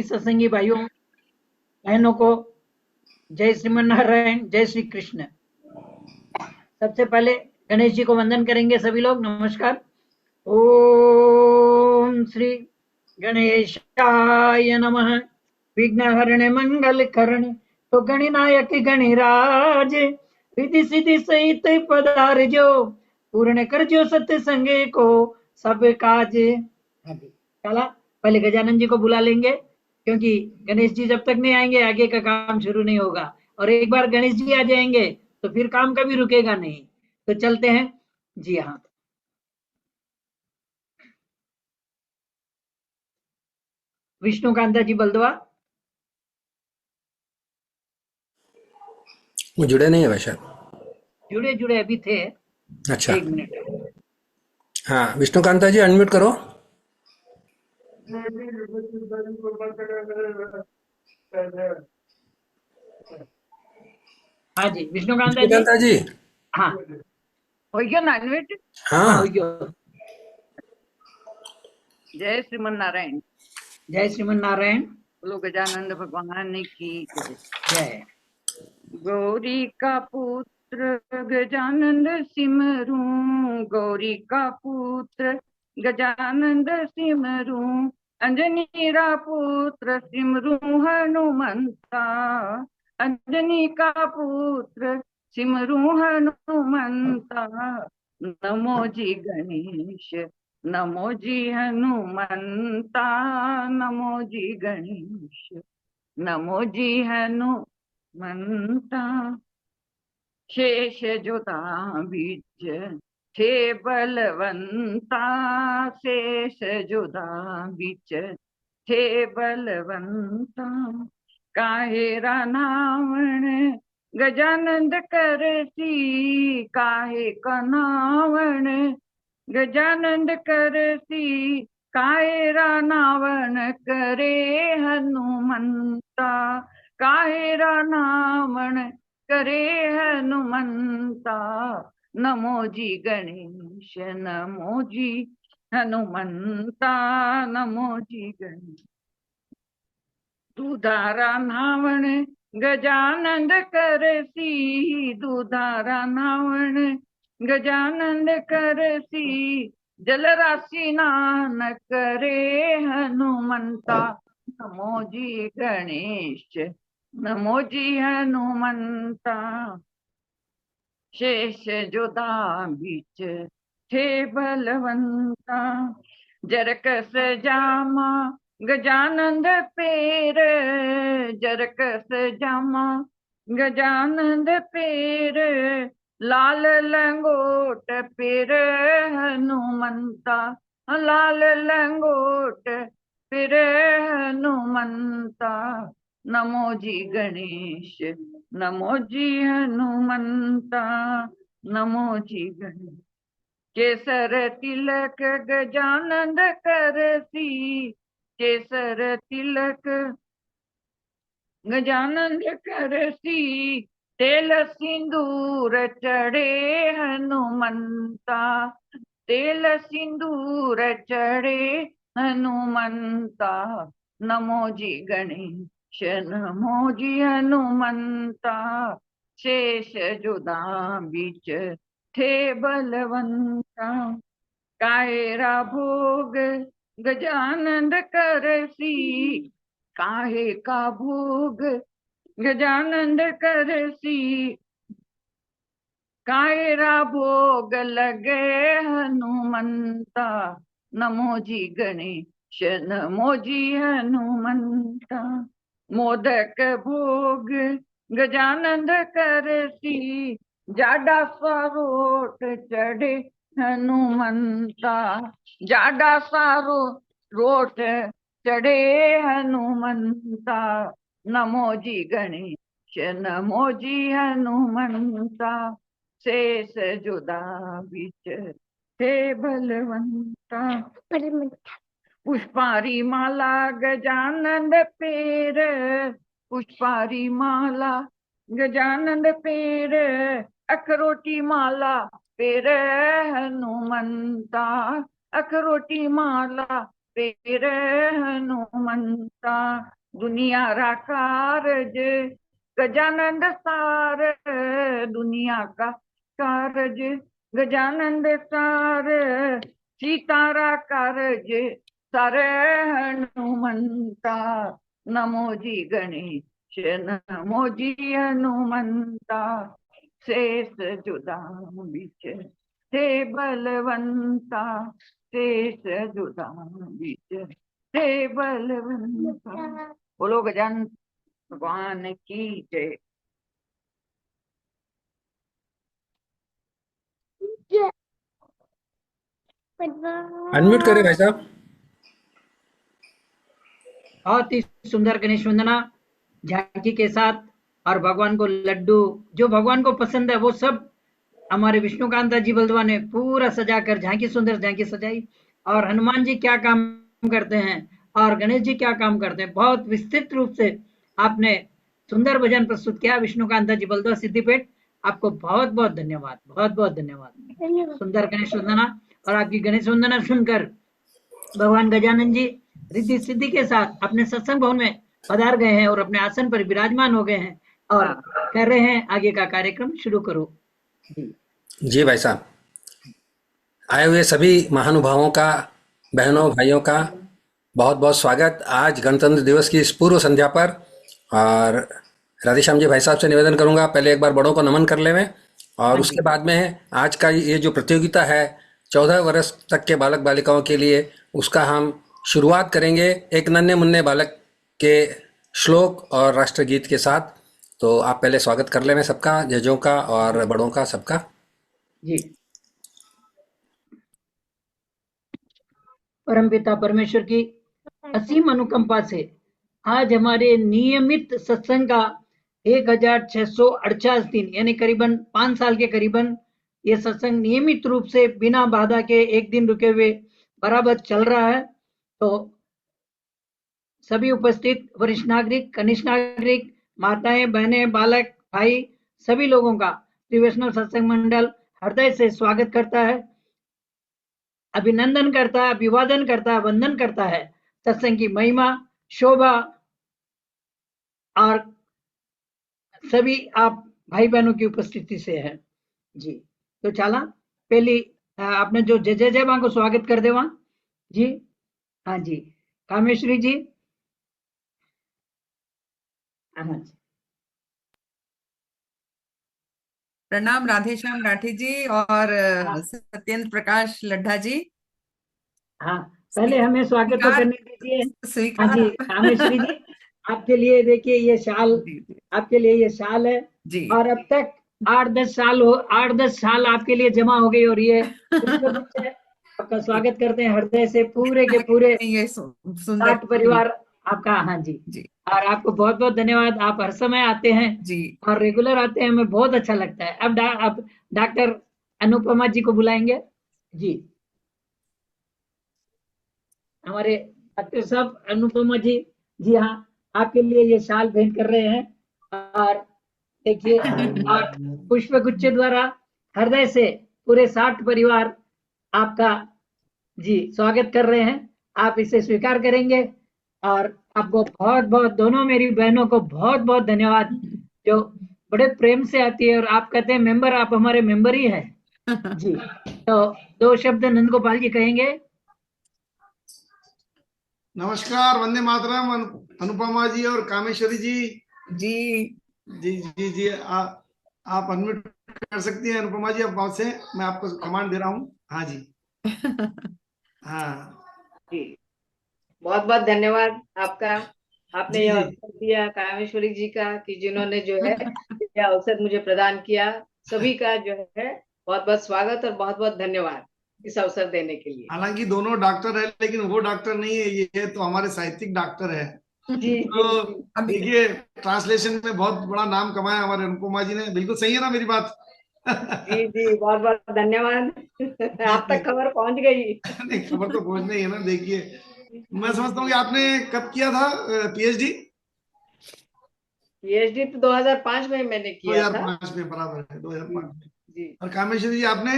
सत्संगी भाइयों बहनों को जय श्रीमन नारायण, जय श्री कृष्ण। सबसे पहले गणेश जी को वंदन करेंगे सभी लोग। नमस्कार। ओम श्री गणेशाय नमः। विघ्नहरण मंगल करण तो गणनायक गणराज, रिद्धि सिद्धि सहित पधारजो, पूर्ण करजो सत्संगे को सब काज। हाँ जी, चला पहले गजानन जी को बुला लेंगे, क्योंकि गणेश जी जब तक नहीं आएंगे आगे का काम शुरू नहीं होगा। और एक बार गणेश जी आ जाएंगे तो फिर काम कभी रुकेगा नहीं। तो चलते हैं जी। हाँ, विष्णुकांता जी बलदवा। वो जुड़े नहीं है वैसे। जुड़े जुड़े अभी थे। अच्छा। एक मिनट। हाँ, विष्णुकांता जी अनम्यूट करो। हाँ जी, विष्णुकांता जी। विष्णुकांता जी। हाँ, हो गया ना अनम्यूट? हाँ, हो हाँ। गया। जय श्रीमन नारायण। जय श्रीमन नारायण। बोलो गजानंद भगवान की जय। जय। गौरी का पुत्र गजानंद सिमरू, गौरी का पुत्र गजानंद सिमरू, अंजनी पुत्र सिमरू हनुमंता, अंजनी का पुत्र सिमरू हनुमंता। नमो जी गणेश, नमो जी हनुमंता, नमो जी गणेश, नमो जी हनुमंता। शेष जोता बीज थे बलवंता, शेष जोता बीच थे बलवंता। काहे रावण गजानंद करसी, काहे कनावण गजानंद करसी, काहे रावण करे हनुमंता, काहे रावण करे हनुमंता। नमो जी गणेश, नमो जी हनुमंता, नमो जी गणेश। दुधारा नावण गजानंद करसी, दुधारा नावण गजानंद करसी, जलराशि नान करे हनुमंता। नमो जी गणेश, नमो जी हनुमंता। शेष जोदा बीच थे बलवंता, जरकस जामा गजानंद पेर, जरकस जामा गजानंद पेर, लाल लंगोट पेर हनुमंता, लाल लंगोट पेर हनुमंता। नमो जी गणेश, नमो जी हनुमंता, नमो जी गणेश। केसर तिलक गजानंद करसी, केसर तिलक गजानंद करसी, तेल सिंदूर चढ़े हनुमंता, तेल सिंदूर चढ़े हनुमंता। नमो जी गणेश, नमो जी हनुमंता। शेष जुदा बीच थे बलवंता, कायरा भोग गजानंद करसी, काहे का भोग गजानंद करसी, कायरा भोग लगे हनुमंता। नमो जी गणेश, नमो जी हनुमंता। मोदक भोग गजानंद करसी, जाडा सरोट चढ़े हनुमंता, जाडा सारो रोट चढ़े हनुमंता। नमो जी गणेश, नमो जी हनुमंता। शेष जुदा बीच थे बलवंता, पुष्पारी माला गजानंद पेर, पुष्पारी माला गजानंद पेर, अखरोटी माला पेर हनुमंता, अखरोटी माला पेर हनुमंता, दुनिया रा कारज गजानंद सार, दुनिया का कारज गजानंद सार, सीतारा कारज सारे हनुमंता। नमो जी गणेश नमो जी हनुमंता, शेष जुदा बीच थे बलवंता, शेष जुदा बीच थे बलवंता। बोलो गजानन भगवान की जय। अनम्यूट करें भाई साहब। बहुत ही सुंदर गणेश वंदना झांकी के साथ, और भगवान को लड्डू जो भगवान को पसंद है वो सब हमारे विष्णुकांता जी बलदवा ने पूरा सजाकर झांकी, सुंदर झांकी सजाई। और हनुमान जी क्या काम करते हैं और गणेश जी क्या काम करते हैं, बहुत विस्तृत रूप से आपने सुंदर भजन प्रस्तुत किया। विष्णुकांता जी बलदवा सिद्धिपेट, आपको बहुत बहुत धन्यवाद, बहुत बहुत धन्यवाद। सुंदर गणेश वंदना, और आपकी गणेश वंदना सुनकर भगवान गजानन जी रिद्धि सिद्धि के साथ अपने सत्संग भवन में पधार गए हैं और अपने आसन पर विराजमान हो गए हैं और कर रहे हैं आगे का कार्यक्रम शुरू करो। जी भाई साहब, आए हुए सभी महानुभावों का, बहनों भाइयों का बहुत बहुत स्वागत आज गणतंत्र दिवस की इस पूर्व संध्या पर। और राधेश्याम जी भाई साहब से निवेदन करूंगा, पहले एक बार बड़ों को नमन कर लेवें और उसके बाद में आज का ये जो प्रतियोगिता है 14 वर्ष तक के बालक बालिकाओं के लिए, उसका हम शुरुआत करेंगे एक नन्हे मुन्ने बालक के श्लोक और राष्ट्रगीत के साथ। तो आप पहले स्वागत कर लेवें सबका, जजों का और बड़ों का, सबका। जी। परमपिता परमेश्वर की असीम अनुकंपा से आज हमारे नियमित सत्संग का 1648 दिन, यानी करीबन 5 साल के करीबन ये सत्संग नियमित रूप से बिना बाधा के एक दिन रुके हुए बराबर चल रहा है। तो सभी उपस्थित वरिष्ठ नागरिक, कनिष्ठ नागरिक, माताएं, बहनें, बालक, भाई, सभी लोगों का श्री वैष्णव सत्संग मंडल हृदय से स्वागत करता है, अभिनंदन करता है, अभिवादन करता है, वंदन करता है। सत्संग की महिमा, शोभा और सभी आप भाई बहनों की उपस्थिति से है जी। तो चला पहली आपने जो जय जय जय मां को स्वागत कर दे वहां जी। हाँ जी, कामेश्वरी जी। हाँ जी, प्रणाम राधेश्याम राठी जी और सत्येंद्र प्रकाश लड्ढा जी। हाँ पहले हमें स्वागत तो करने दीजिए। हाँ स्वीकार जी, कामेश्वरी जी, आपके लिए देखिए ये शाल, आपके लिए ये शाल है जी। और अब तक 8-10 साल आपके लिए जमा हो गई और ये पुष्पगुच्छ है। आपका स्वागत करते हैं हृदय से, पूरे के पूरे ये सुंदर 60 परिवार आपका। हाँ जी जी और आपको बहुत बहुत धन्यवाद, आप हर समय आते हैं जी। और रेगुलर आते हैं, हमें बहुत अच्छा लगता है। अब डॉक्टर अनुपमा जी को बुलाएंगे जी। हमारे डॉक्टर साहब अनुपमा जी, जी हाँ, आपके लिए ये शाल भेंट कर रहे हैं और देखिए और पुष्प गुच्छ द्वारा हृदय से पूरे 60 परिवार आपका जी स्वागत कर रहे हैं। आप इसे स्वीकार करेंगे और आपको बहुत बहुत, दोनों मेरी बहनों को बहुत बहुत धन्यवाद जो बड़े प्रेम से आती है और आप कहते हैं मेंबर, आप हमारे मेंबर ही हैं जी। तो 2 शब्द नंद गोपाल जी कहेंगे। नमस्कार, वंदे मातरम अनुपमा जी और कामेश्वरी जी। जी जी जी जी आप अनम्यूट कर सकती हैं अनुपमा जी, अब से मैं आपको कमांड दे रहा हूँ। हाँ जी। हाँ जी, बहुत बहुत धन्यवाद आपका। आपने जी यह जी अवसर दिया कामेश्वरी जी का, कि जिन्होंने जो है यह अवसर मुझे प्रदान किया। सभी का जो है बहुत बहुत स्वागत और बहुत बहुत धन्यवाद इस अवसर देने के लिए। हालांकि दोनों डॉक्टर है लेकिन वो डॉक्टर नहीं है, ये तो हमारे साहित्यिक डॉक्टर है। जी तो जी देखिए ट्रांसलेशन में बहुत बड़ा नाम कमाया हमारे अनुपमा जी ने। बिल्कुल सही है ना मेरी बात? जी जी, बहुत बहुत धन्यवाद। आप तक खबर पहुंच गई। नहीं, खबर तो पहुंचना ही है ना। देखिए मैं समझता हूँ कि आपने कब किया था पीएचडी? पीएचडी तो 2005 में मैंने किया था। 2005 में, बराबर है, 2005 में। जी और कामेश्वरी जी आपने?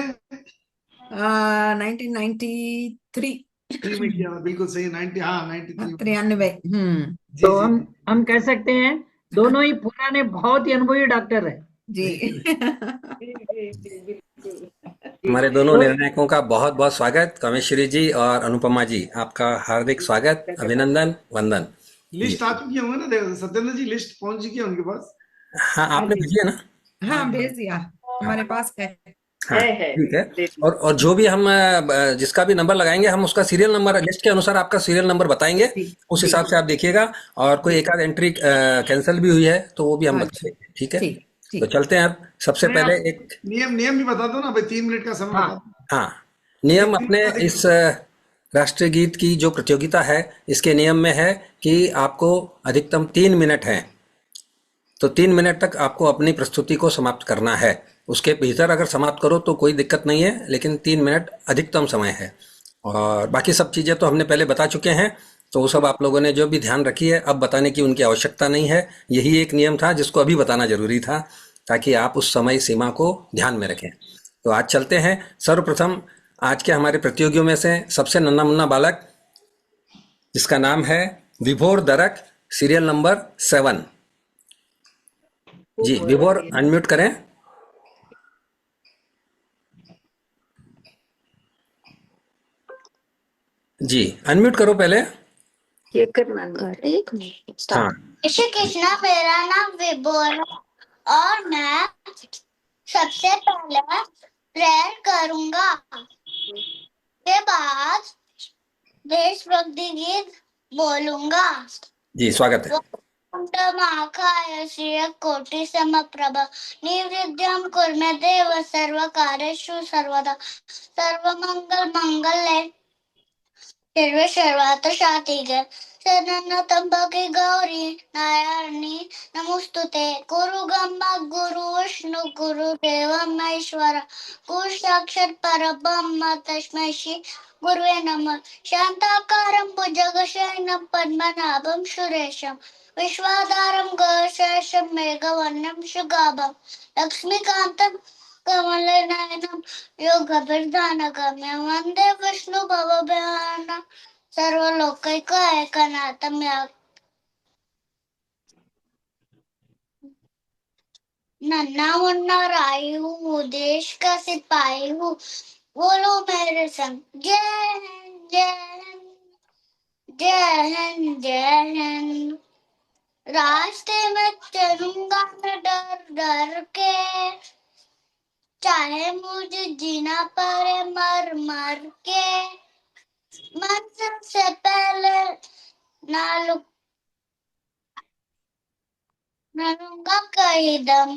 1993 3 में किया था, बिल्कुल सही, 90, हाँ 93। 93। जी तो जी हम कह सकते हैं दोनों ही पुराने बहुत ही अनुभवी डॉक्टर है। जी। जी जी जी बिल्कुल। जी हमारे दोनों तो निर्णायकों का बहुत बहुत स्वागत, कामेश्वरी जी और अनुपमा जी, आपका हार्दिक स्वागत, अभिनंदन, वंदन। जी लिस्ट आ चुकी होंगे ना, देखो सत्येंद्र जी, लिस्ट पहुंच चुकी है उनके पास। हाँ, हाँ आपने जी भेजी है ना? हाँ, भेज दिया, हमारे पास है। हाँ, है ठीक है। ले ली। और जो भी हम जिसका भी नंबर लगाएंगे, हम उसका सीरियल नंबर लिस्ट के अनुसार आपका सीरियल नंबर बताएंगे, जी उस जी हिसाब से आप देखिएगा। और कोई एक आध एंट्री कैंसिल भी हुई है तो वो भी हम बता अच्छा, देंगे, ठीक है? ठीक तो ठीक। चलते हैं अब। सबसे मैं पहले आप एक, नियम नियम भी बता दो ना भाई, 3 मिनट का समय हाँ बता दो। हाँ, नियम 3 अपने मिनट अधिक इस राष्ट्रीय गीत की जो प्रतियोगिता है, इसके नियम में है कि आपको अधिकतम 3 मिनट है, तो 3 मिनट तक आपको अपनी प्रस्तुति को समाप्त करना है। उसके भीतर अगर समाप्त करो तो कोई दिक्कत नहीं है, लेकिन 3 मिनट अधिकतम समय है। और बाकी सब चीज़ें तो हमने पहले बता चुके हैं, तो वो सब आप लोगों ने जो भी ध्यान रखी है, अब बताने की उनकी आवश्यकता नहीं है। यही एक नियम था जिसको अभी बताना जरूरी था, ताकि आप उस समय सीमा को ध्यान में रखें। तो आज चलते हैं। सर्वप्रथम आज के हमारे प्रतियोगियों में से सबसे नन्हा मुन्ना बालक, जिसका नाम है विभोर दरक, सीरियल नंबर 7। खूब जी बहुत विभोर, बढ़िया। अनम्यूट करें। जी अनम्यूट करो पहले। ये करना नहीं। एक मिनट हाँ स्टार्ट। श्री कृष्णा, मेरा नाम विभोर है और मैं सबसे पहले प्रेयर करूंगा, के बाद देशभक्ति गीत बोलूंगा। जी स्वागत है। महाकाय श्रियकोटि समप्रभ निर्विघ्नं कुरु मे देव सर्वकार्येषु सर्वदा सर्वमंगल मंगले शिवे सर्वार्थ साधिके शरणत्र्यंबके गौरी नारायणी नमोस्तुते। गुरु ब्रह्मा गुरु विष्णु गुरु देव महेश्वर गुरु साक्षात् परब्रह्म तस्मै श्री गुरुवे नमः। शांताकारं भुजगशयनं पद्मनाभं सुरेशं विश्वाधारं गणेशं मेघवर्णं शुभांगं लक्ष्मीकान्तं कमलनयनं योगभिर्धानगम्यं वन्दे विष्णु भवभयहानं सर्वलोकैकनाथं। नन्हा मुन्ना राई हूँ, देश का सिपाही हूँ, बोलो मेरे संग जय हिंद जय हिंद जय हिंद जय हिंद। रास्ते में चलूंगा मैं डर डर के, चाहे मुझे जीना पड़े मर मर के। मंजिल से पहले ना लूंगा कहीं दम,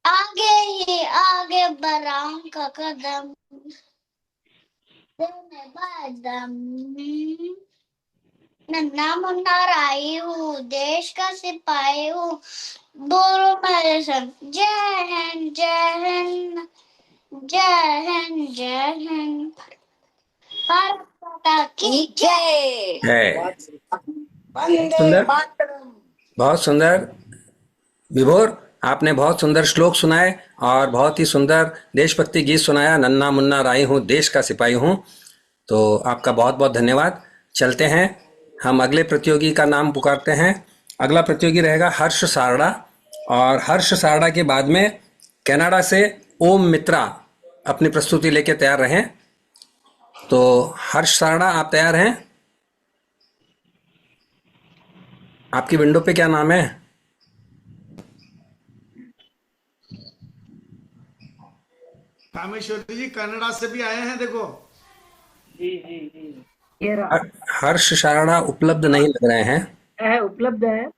आगे ही आगे बढ़ाऊंगा कदम देने बादम। नन्हा मुन्ना राई हूँ, देश का सिपाही हूँ, बोलो मेरे संग जय हिंद जय हिंद जय हिंद जय हिंद। भारत माता की जय। है वंदे सुंदर, मातरम। बहुत सुंदर। विभोर, आपने बहुत सुंदर श्लोक सुनाए और बहुत ही सुंदर देशभक्ति गीत सुनाया। नन्ना मुन्ना राई हूँ, देश का सिपाही हूँ। तो आपका बहुत बहुत धन्यवाद। चलते हैं, हम अगले प्रतियोगी का नाम पुकारते हैं। अगला प्रतियोगी रहेगा हर्ष सारड़ा, और हर्ष सारड़ा के बाद में कनाडा से ओम मित्रा अपनी प्रस्तुति लेके तैयार रहें। तो हर्ष सारड़ा, आप तैयार हैं? आपकी विंडो पे क्या नाम है? कामेश्वरी जी कनाडा से भी आए हैं, देखो। जी जी जी। ये रहा हर्ष सारड़ा उपलब्ध नहीं लग रहे हैं। है, उपलब्ध है।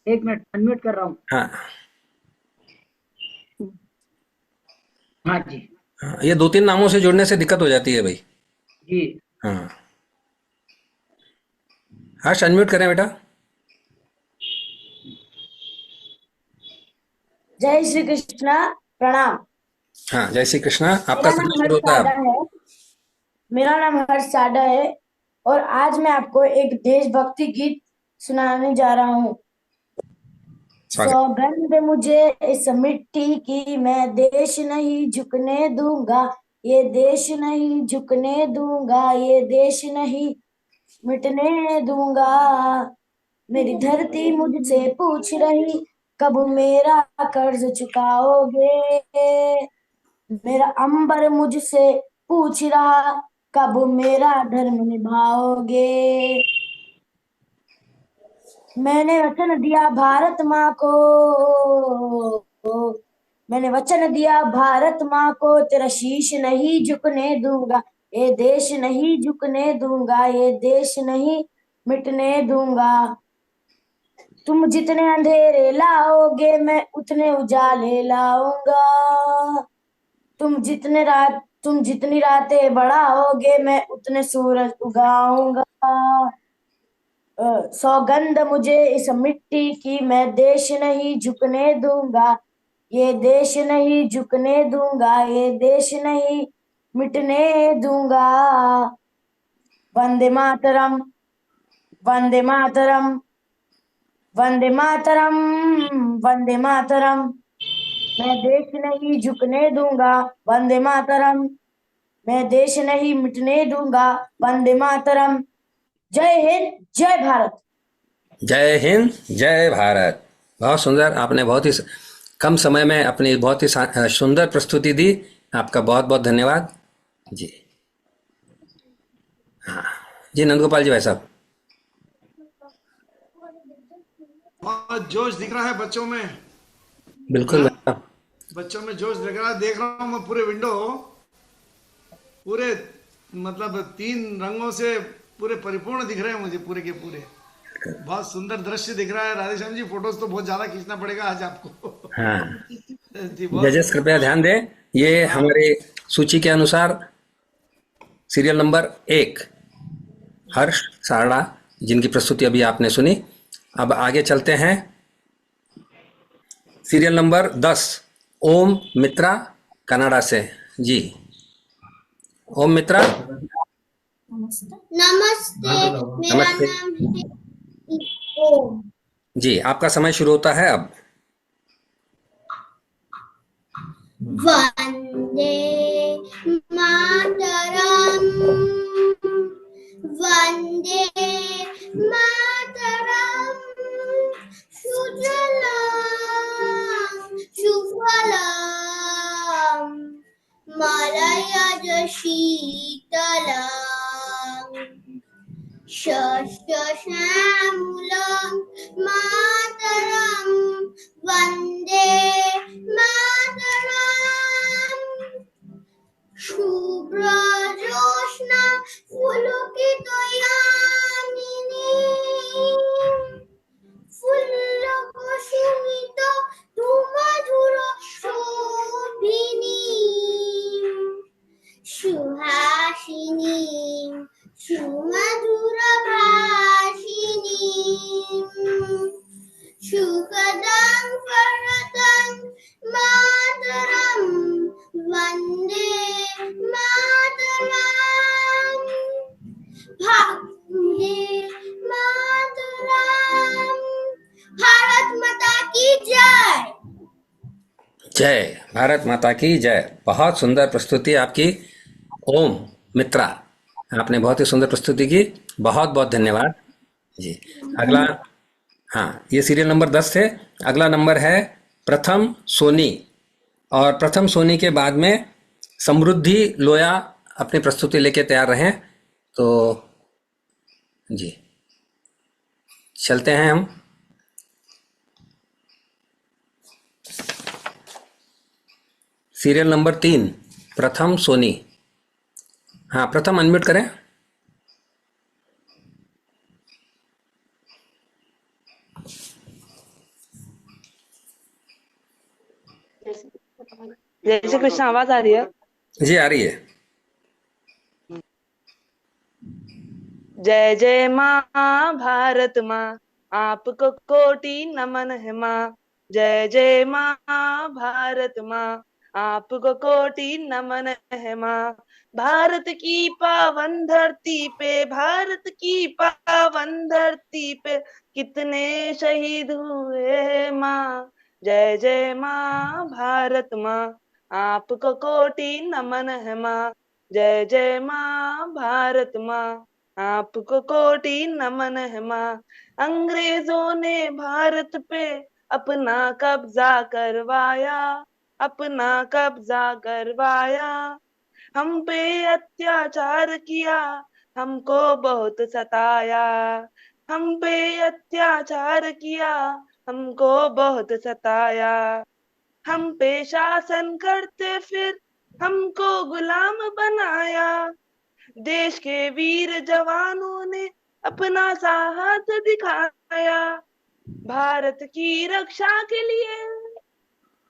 एक मिनट अनम्यूट कर रहा हूँ। हाँ हाँ जी हाँ, ये 2-3 नामों से जुड़ने से दिक्कत हो जाती है भाई। जी। हाँ हर्ष, अनम्यूट करें बेटा। जय श्री कृष्णा। प्रणाम। हाँ जय श्री कृष्णा। आपका मेरा समय नाम शुरू हर्ष होता है साडा अब। है। मेरा नाम हर्ष साडा है और आज मैं आपको एक देशभक्ति गीत सुनाने जा रहा हूँ। स्वागत। सौगंध मुझे इस मिट्टी की, मैं देश नहीं झुकने दूंगा। ये देश नहीं झुकने दूंगा, ये देश नहीं मिटने दूंगा। मेरी धरती मुझसे पूछ रही, कब मेरा कर्ज चुकाओगे। मेरा अंबर मुझसे पूछ रहा, कब मेरा धर्म निभाओगे। मैंने वचन दिया भारत माँ को, मैंने वचन दिया भारत माँ को, तेरा शीश नहीं झुकने दूंगा, ये देश नहीं झुकने दूंगा, ये देश नहीं मिटने दूंगा। तुम जितने अंधेरे लाओगे मैं उतने उजाले लाऊंगा। तुम जितनी रातें बढ़ाओगे मैं उतने सूरज उगाऊंगा। सौगंध मुझे इस मिट्टी की, मैं देश नहीं झुकने दूंगा, ये देश नहीं झुकने दूंगा, ये देश नहीं मिटने दूंगा। वंदे मातरम, वंदे मातरम, वंदे मातरम, वंदे मातरम। मैं देश नहीं झुकने दूंगा, वंदे मातरम। मैं देश नहीं मिटने दूंगा, वंदे मातरम। जय हिंद, जय भारत। जय हिंद, जय भारत। बहुत सुंदर, आपने बहुत ही कम समय में अपनी बहुत ही सुंदर प्रस्तुति दी। आपका बहुत बहुत धन्यवाद जी। हाँ जी, नंदगोपाल जी भाई साहब। बहुत जोश दिख रहा है बच्चों में। बिल्कुल भाई साहब। बच्चों में जोश दिख रहा है, देख रहा हूँ मैं पूरे विंडो, पूरे मतलब 3 रंगों से पूरे परिपूर्ण दिख रहे हैं मुझे, पूरे के पूरे। बहुत सुंदर दृश्य दिख रहा है। राधेश्याम जी, फोटोज तो बहुत ज्यादा खींचना पड़ेगा आज आपको। हाँ जी, बहुत जजेस कृपया ध्यान दें, ये हमारे सूची के अनुसार सीरियल नंबर 1 हर्ष सारड़ा, जिनकी प्रस्तुति अभी आपने सुनी। अब आगे चलते हैं। सीरियल नंबर 10 ओम मित्रा, कनाडा से। जी ओम मित्रा। नमस्ते, मेरा नमस्ते नाम है ओम। जी, आपका समय शुरू होता है अब। वंदे मातरम, वंदे मातरम। सुजलाम सुफलाम मलयज शीतलाम शस्य श्यामलां मातरं वन्दे मातरम्। शुभ्रजोत्स्ना पुलकितयामिनीं फुल्लकुसुमित सुमधुर शोभिनीं सुहासिनीं सुमधुरभाषिणीं सुखदां वरदां मातरं वन्दे मातरम्। वन्दे मातरम्। भारत माता की जय। जय भारत माता की जय। बहुत सुंदर प्रस्तुति आपकी ओम मित्रा, आपने बहुत ही सुंदर प्रस्तुति की। बहुत बहुत धन्यवाद जी। अगला, हाँ ये सीरियल नंबर 10 थे। अगला नंबर है प्रथम सोनी, और प्रथम सोनी के बाद में समृद्धि लोया अपनी प्रस्तुति लेके तैयार रहें। तो जी चलते हैं हम। सीरियल नंबर 3 प्रथम सोनी। हाँ प्रथम अनम्यूट करें। जय श्री कृष्ण, आवाज आ रही है? जी आ रही है। जय जय माँ भारत माँ, आपको कोटि नमन है माँ। जय जय माँ भारत माँ, आपको कोटि नमन है माँ। भारत की पावन धरती पे, भारत की पावन धरती पे कितने शहीद हुए माँ। जय जय माँ भारत माँ, आपको कोटि नमन है माँ। जय जय माँ भारत माँ, आपको कोटि नमन है माँ। अंग्रेजों ने भारत पे अपना कब्जा करवाया, अपना कब्जा करवाया। हम पे अत्याचार किया, हमको बहुत सताया। हम पे अत्याचार किया, हमको बहुत सताया। हम पे शासन करते फिर हमको गुलाम बनाया। देश के वीर जवानों ने अपना साहस दिखाया। भारत की रक्षा के लिए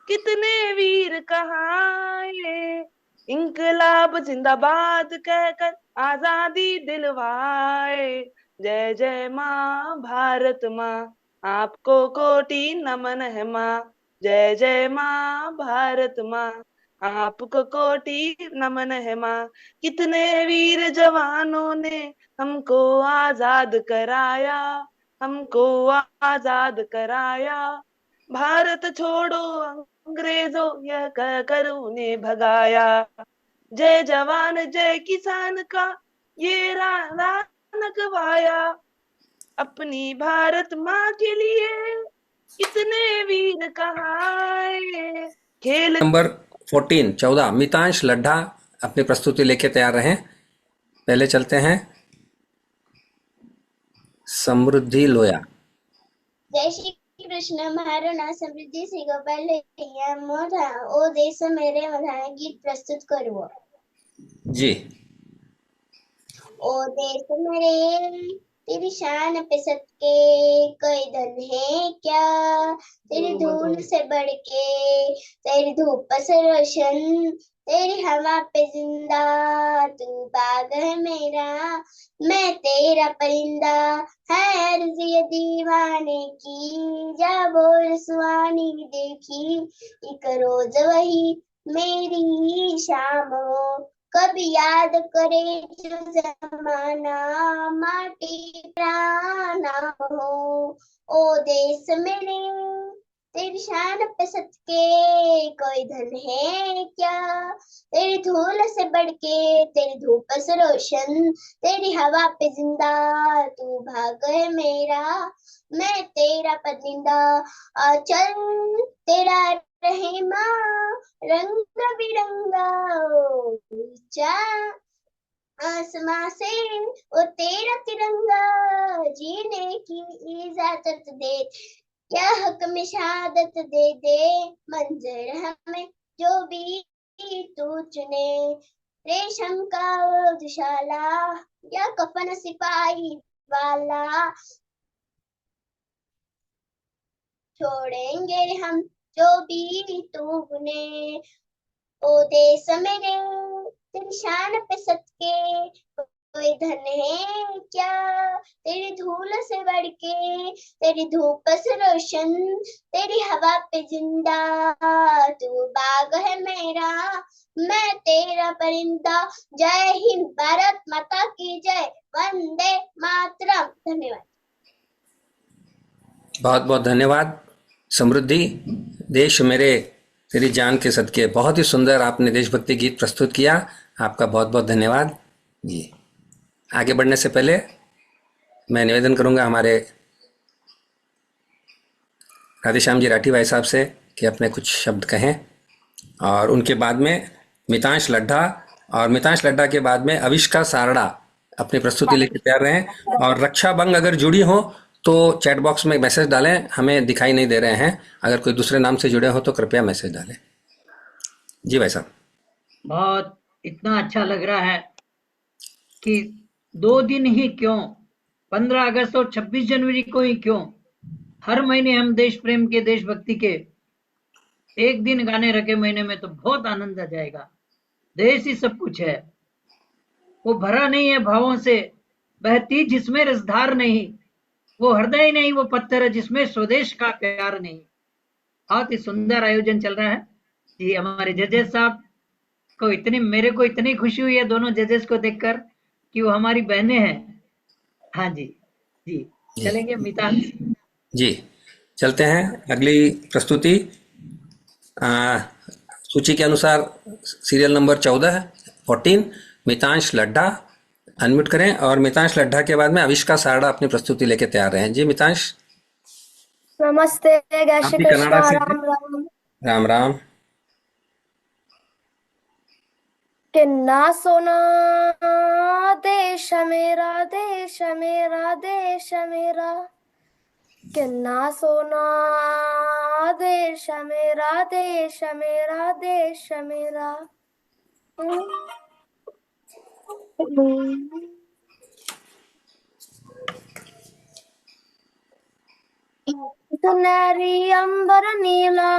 कितने वीर कहाए, इंकलाब जिंदाबाद कहकर आजादी दिलवाए। जय जय माँ भारत माँ, आपको कोटि नमन है माँ। जय जय माँ भारत माँ, आपको कोटि नमन है माँ। कितने वीर जवानों ने हमको आजाद कराया, हमको आजाद कराया। भारत छोड़ो अंग्रेजों यह कहकर उन्हें भगाया। जय जवान जय किसान का ये नारा गवाया। अपनी भारत माँ के लिए कितने वीर कहाए। खेल नंबर 14 मितांश लड्ढा अपनी प्रस्तुति लेके तैयार रहें। पहले चलते हैं समृद्धि लोया। जय श्री कृष्ण। मारो नाम समृद्धि सिंह गोपाल मोधा ओ देश मेरे मधाना गीत प्रस्तुत करूँ। जी ओ देश मेरे तेरी शान पे सदके कोई धन है क्या, तेरी धूल से बढ़ के तेरी धूप से रोशन, तेरी हवा पे जिंदा तू बाग है मेरा, मैं तेरा परिंदा। है अर्ज़ ये दीवाने की जा बोल सुहानी देखी, एक रोज वही मेरी शाम हो, कभी याद करे जो जमाना माटी प्राणा हो। ओ देश मेरे तेरी शान पे सदके कोई धन है क्या, तेरी धूल से बढ़ के तेरी धूप से रोशन, तेरी हवा पे जिंदा तू भाग है मेरा, मैं तेरा परिंदा। चल तेरा रहे माँ रंग बिरंगा ऊंचा आसमां से वो तेरा तिरंगा, जीने की इजाजत दे क्या हक में शहादत दे दे, मंजर हमें जो भी तू चुने, रेशम का वो दुशाला या कफन सिपाही वाला, छोड़ेंगे हम जो भी तू बुने। ओ देश मेरे तेरी शान पे सदके कोई धन है क्या, तेरी धूल से बढ़ के तेरी धूप से रोशन, तेरी हवा पे जिंदा तू बाग है मेरा, मैं तेरा परिंदा। जय हिंद, भारत माता की जय, वंदे मातरम। धन्यवाद। बहुत बहुत धन्यवाद समृद्धि। देश मेरे तेरी जान के सदके, बहुत ही सुंदर आपने देशभक्ति गीत प्रस्तुत किया, आपका बहुत बहुत धन्यवाद जी। आगे बढ़ने से पहले मैं निवेदन करूंगा हमारे राधेश्याम जी राठी भाई साहब से कि अपने कुछ शब्द कहें, और उनके बाद में मितांश लड्ढा, और मितांश लड्ढा के बाद में अविष्का सारड़ा अपनी प्रस्तुति लेकर तैयार रहें। और रक्षा बंग अगर जुड़ी हो तो चैट बॉक्स में मैसेज डालें, हमें दिखाई नहीं दे रहे हैं, अगर कोई दूसरे नाम से जुड़े हो तो कृपया मैसेज डालें। जी भाई साहब। बहुत इतना अच्छा लग रहा है कि 2 दिन ही क्यों, 15 अगस्त और 26 जनवरी को ही क्यों, हर महीने हम देश प्रेम के, देशभक्ति के एक दिन गाने रखे महीने में तो बहुत आनंद आ जाएगा। देश ही सब कुछ है, वो भरा नहीं है भावों से, बहती जिसमें रसधार नहीं, वो हृदय नहीं वो पत्थर है जिसमें स्वदेश का प्यार नहीं। बहुत ही सुंदर आयोजन चल रहा है जी। हमारे जजेस साहब को मेरे को इतनी खुशी हुई है दोनों जजेस को देखकर कि वो हमारी बहनें हैं। हाँ जी जी, चलेंगे मितांश जी चलते हैं अगली प्रस्तुति। सूची के अनुसार serial number 14 Mitansh Laddha unmute करें, और मितांश लड्ढा के बाद में अविष्का सारड़ा अपनी प्रस्तुति लेके तैयार रहें। जी मितांश, नमस्ते, जय आप श्री भी कृष्ण, कनाडा से? राम राम। राम राम। किन्ना सोना देश मेरा, देश मेरा, देश मेरा, किन्ना सोना देश मेरा, देश मेरा, देश मेरा। सुनहरी अंबर नीला,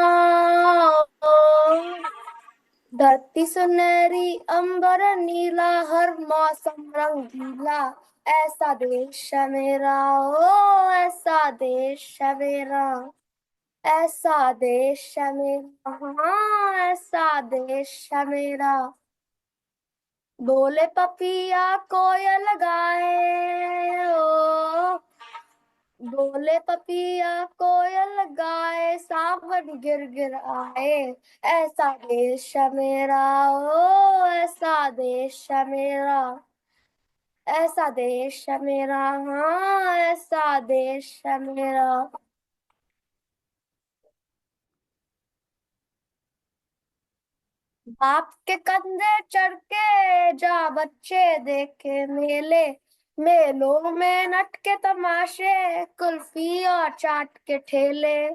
धरती सुनहरी अंबर नीला, हर मौसम रंगीला, ऐसा देश है मेरा, ओ ऐसा देश है मेरा, ऐसा देश है मेरा, हाँ ऐसा देश है मेरा। बोले पपिया कोयल गाए, ओ बोले पपिया कोयल गाए, सावन गिर गिर आए, ऐसा देश है मेरा, ओ ऐसा देश है मेरा, ऐसा देश है मेरा, हाँ ऐसा देश है मेरा। बाप के कंधे चढ़ के जा बच्चे देखे मेले, मेलों में नट के तमाशे, कुल्फी और चाट के ठेले।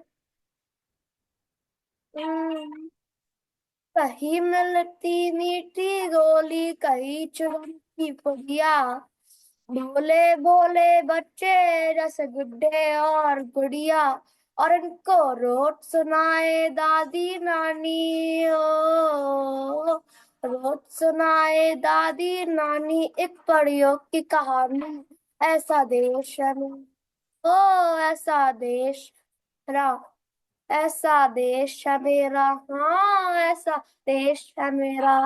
कहीं मिलती मीठी गोली, कहीं चुनती पुड़िया, भोले भोले बच्चे रसगुड्डे और गुड़िया, और इनको रोज सुनाए दादी नानी, ओ रोज सुनाए दादी नानी एक परियों की कहानी, ऐसा देश है मेरा, ओ ऐसा देश मेरा, ऐसा देश है मेरा, हाँ ऐसा देश है मेरा।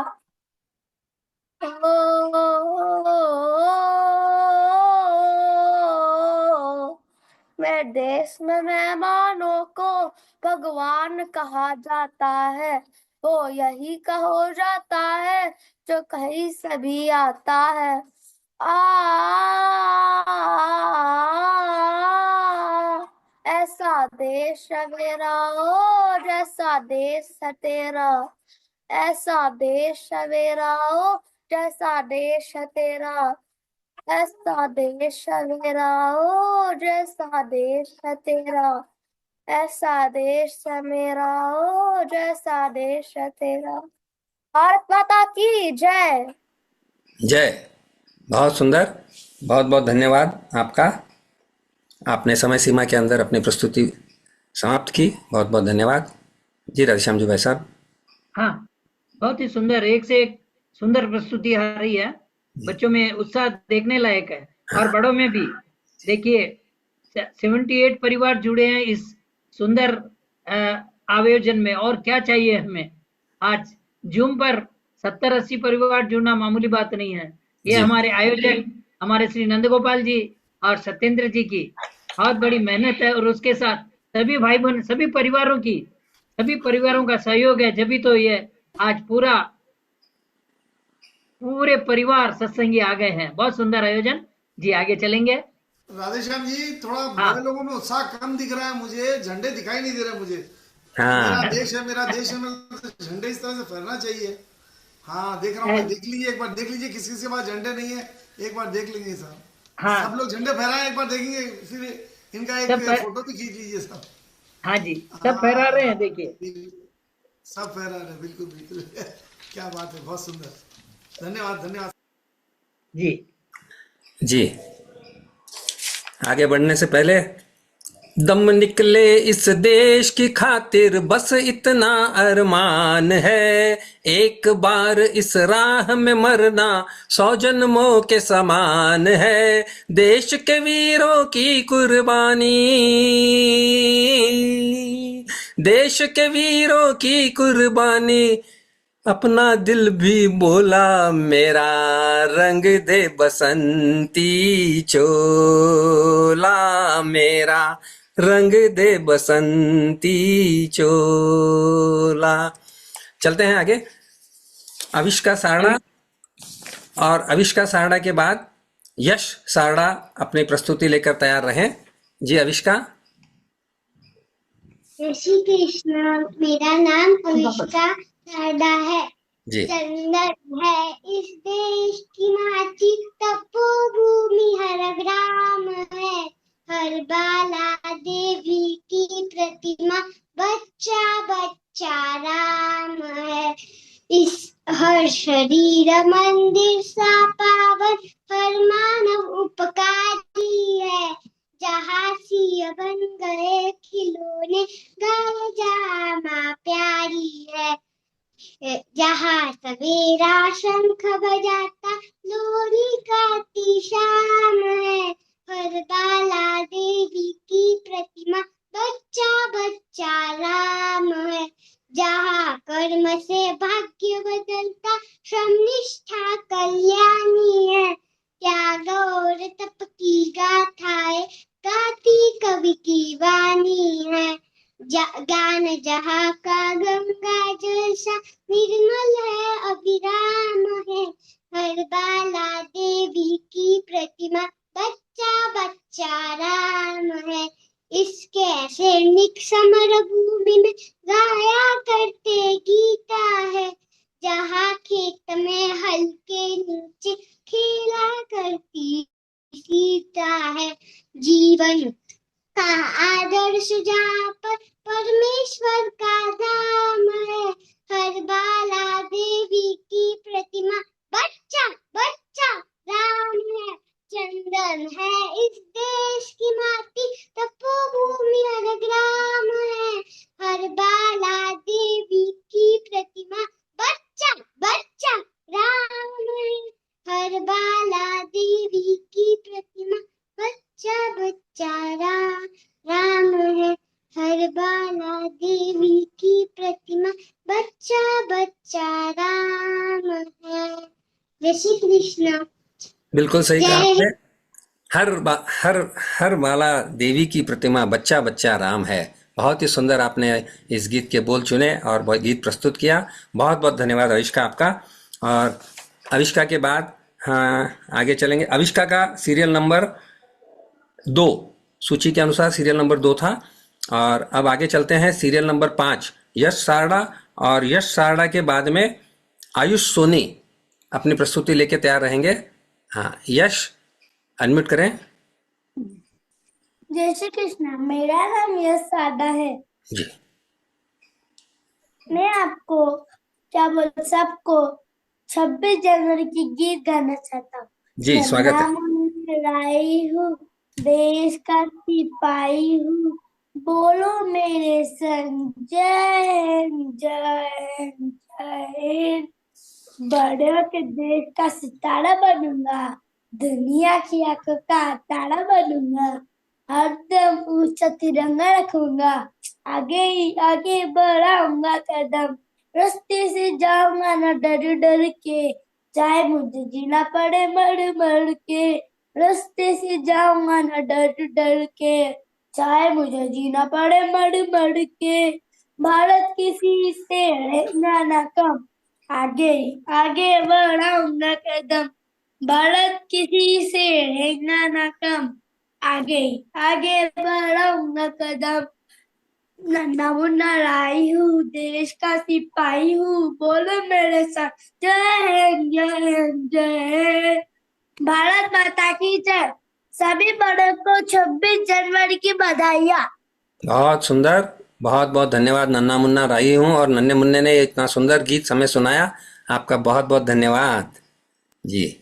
मेरे देश में मेहमानों को भगवान कहा जाता है, वो यही कहो जाता है जो कहीं से भी आता है। ऐसा देश है मेरा, ओ जैसा देश है तेरा, ऐसा देश है मेरा, ओ जैसा देश है तेरा, ऐसा देश है मेरा, ओ जैसा देश है तेरा, ऐसा देश है मेरा, ओ जैसा देश है तेरा। भारत माता की जय। जय। बहुत सुंदर, बहुत बहुत धन्यवाद आपका। आपने समय सीमा के अंदर अपनी प्रस्तुति समाप्त की, बहुत बहुत धन्यवाद। जी राधेश्याम जी भाई साहब। हाँ, बहुत ही सुंदर, एक से एक सुंदर प्रस्तुति आ रही है। बच्चों में उत्साह देखने लायक है, और बड़ों में भी। देखिए 78 परिवार जुड़े हैं इस सुंदर आयोजन में, और क्या चाहिए हमें। आज जूम पर 70-80 परिवार जुड़ना मामूली बात नहीं है। ये हमारे आयोजक हमारे श्री नंदगोपाल जी और सत्येंद्र जी की बहुत बड़ी मेहनत है, और उसके साथ सभी भाई बहन, सभी परिवारों का सहयोग है, जब भी तो ये आज पूरे परिवार सत्संगी आ गए हैं। बहुत सुंदर आयोजन जी। आगे चलेंगे। राधेश्याम जी, थोड़ा बड़े लोगों में उत्साह कम दिख रहा है मुझे, झंडे दिखाई नहीं दे रहे मुझे। मेरा देश है, मेरा देश है, तो झंडे इस तरह से फहरना चाहिए। हाँ देख रहा हूँ, देख लीजिए एक बार, देख लीजिए किसी के पास झंडे नहीं है, एक बार देख लेंगे सब। हाँ, सब लोग झंडे फहराए, एक बार देखेंगे, फिर इनका एक फोटो भी खींच लीजिए सब। हाँ जी, सब फहरा रहे हैं, देखिए सब फहरा रहे हैं, बिल्कुल बिल्कुल। क्या बात है, बहुत सुंदर। धन्यवाद धन्यवाद जी। जी, आगे बढ़ने से पहले, दम निकले इस देश की खातिर बस इतना अरमान है, एक बार इस राह में मरना 100 जन्मों के समान है, देश के वीरों की कुर्बानी, देश के वीरों की कुर्बानी, अपना दिल भी बोला मेरा, रंग दे बसंती चोला मेरा, रंग दे बसंती चोला। चलते हैं आगे। अविष्का सारड़ा, और अविष्का सारड़ा के बाद यश सारड़ा अपनी प्रस्तुति लेकर तैयार रहें। जी अविष्का। जय श्री कृष्ण। मेरा नाम अविष्का सारड़ा है। जी चंदन है इस देश की माटी, तपोभूमि हर ग्राम है। हर बाला देवी की प्रतिमा, बच्चा बच्चा राम है। इस हर शरीर मंदिर सा पावन, हर मानव उपकारी है। जहाँ सिया बन गए खिलौने, गाय जा माँ प्यारी है। जहाँ सवेरा शंख बजाता, लोरी गाती शाम है। हर बाला देवी की प्रतिमा, बच्चा बच्चा राम है। जहाँ कर्म से भाग्य बदलता, श्रम निष्ठा कल्याणी है। त्याग और तप की गाथाएं गाती कवि की वाणी है। ज्ञान जहाँ का गंगा जैसा, निर्मल है अभिराम है। हर बाला देवी की प्रतिमा, बच्चा बच्चा राम है। इसके सैनिक समर भूमि में गाया करते गीता है। जहाँ खेत में हल के नीचे खेला करती सीता है। जीवन का आदर्श जहाँ पर परमेश्वर का धाम है। हर बाला देवी की प्रतिमा, बच्चा बच्चा राम है। चंदन है इस देश की माटी, तपोभूमि हर ग्राम है। हर बाला देवी की प्रतिमा, बच्चा बच्चा राम है। हर बाला देवी की प्रतिमा, बच्चा बच्चा राम है। हर बाला देवी की प्रतिमा, बच्चा बच्चा राम है। जय श्री कृष्ण। बिल्कुल सही कहा जय आपने। हर बाला देवी की प्रतिमा, बच्चा बच्चा राम है। बहुत ही सुंदर आपने इस गीत के बोल चुने और गीत प्रस्तुत किया। बहुत बहुत धन्यवाद अविष्का आपका। और अविष्का के बाद आगे चलेंगे। अविष्का का सीरियल नंबर 2, सूची के अनुसार सीरियल नंबर 2 था। और अब आगे चलते हैं सीरियल नंबर 5, यश सारड़ा। और यश सारड़ा के बाद में आयुष सोनी अपनी प्रस्तुति लेके तैयार रहेंगे। हाँ यश, अनम्यूट करें। जय श्री कृष्ण। मेरा नाम यश सारड़ा है। जी मैं आपको सबको 26 जनवरी की गीत गाना चाहता हूँ। जी स्वागत है। लाई हूँ, देश का सिपाही हूँ, बोलो मेरे संग जय हिंद जय हिंद जय हिंद। बड़े होके देश का सितारा बनूंगा, दुनिया की आंखों का तारा बनूंगा। हरदम ऊंचा तिरंगा रखूंगा, आगे ही आगे बढ़ाऊंगा कदम। रास्ते से जाऊंगा ना डर डर के, चाहे मुझे जीना पड़े मर मर के। रास्ते से जाऊंगा ना डर डर के, चाहे मुझे जीना पड़े मर मर के। भारत किसी से है ना कम, आगे आगे बढ़ाऊंगा कदम। भारत किसी से है ना कम, आगे आगे बढ़ाऊंगा कदम। नन्ना मुन्ना लाई हूँ, देश का सिपाही हूँ, बोलो मेरे साथ जय हिंद जय हिंद जय हिंद। भारत माता की जय। सभी बड़ों को 26 जनवरी की बधाइयाँ। बहुत सुंदर, बहुत बहुत धन्यवाद। नन्ना मुन्ना राई हूँ और नन्हे मुन्ने ने इतना सुंदर गीत हमें सुनाया, आपका बहुत बहुत धन्यवाद जी।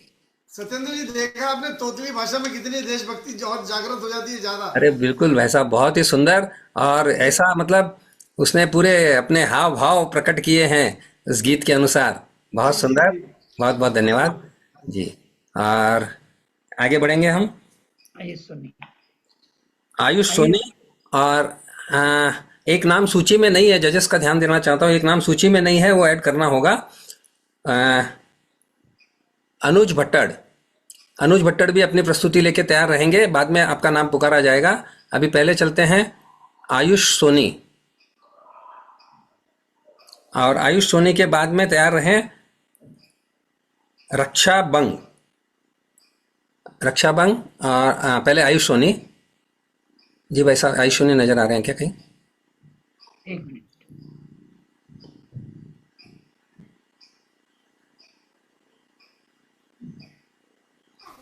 सत्येंद्र जी, देखा आपने तोतली भाषा में कितनी देशभक्ति और जागृत हो जाती है ज्यादा। अरे बिल्कुल भाई साहब, बहुत ही सुंदर। और ऐसा मतलब उसने पूरे अपने हाव भाव प्रकट किए हैं उस गीत के अनुसार। बहुत सुंदर, बहुत बहुत धन्यवाद जी। और आगे बढ़ेंगे हम। आयुष सोनी। आयुष सोनी। और एक नाम सूची में नहीं है, जजेस का ध्यान देना चाहता हूँ, एक नाम सूची में नहीं है, वो ऐड करना होगा। अनुज भट्टड़। अनुज भट्टड़ भी अपनी प्रस्तुति लेके तैयार रहेंगे, बाद में आपका नाम पुकारा जाएगा। अभी पहले चलते हैं आयुष सोनी। और आयुष सोनी के बाद में तैयार रहें रक्षा बंग। और पहले आयुष सोनी जी। भाई साहब आयुष सोनी नजर आ रहे हैं क्या कहीं? एक मिनट।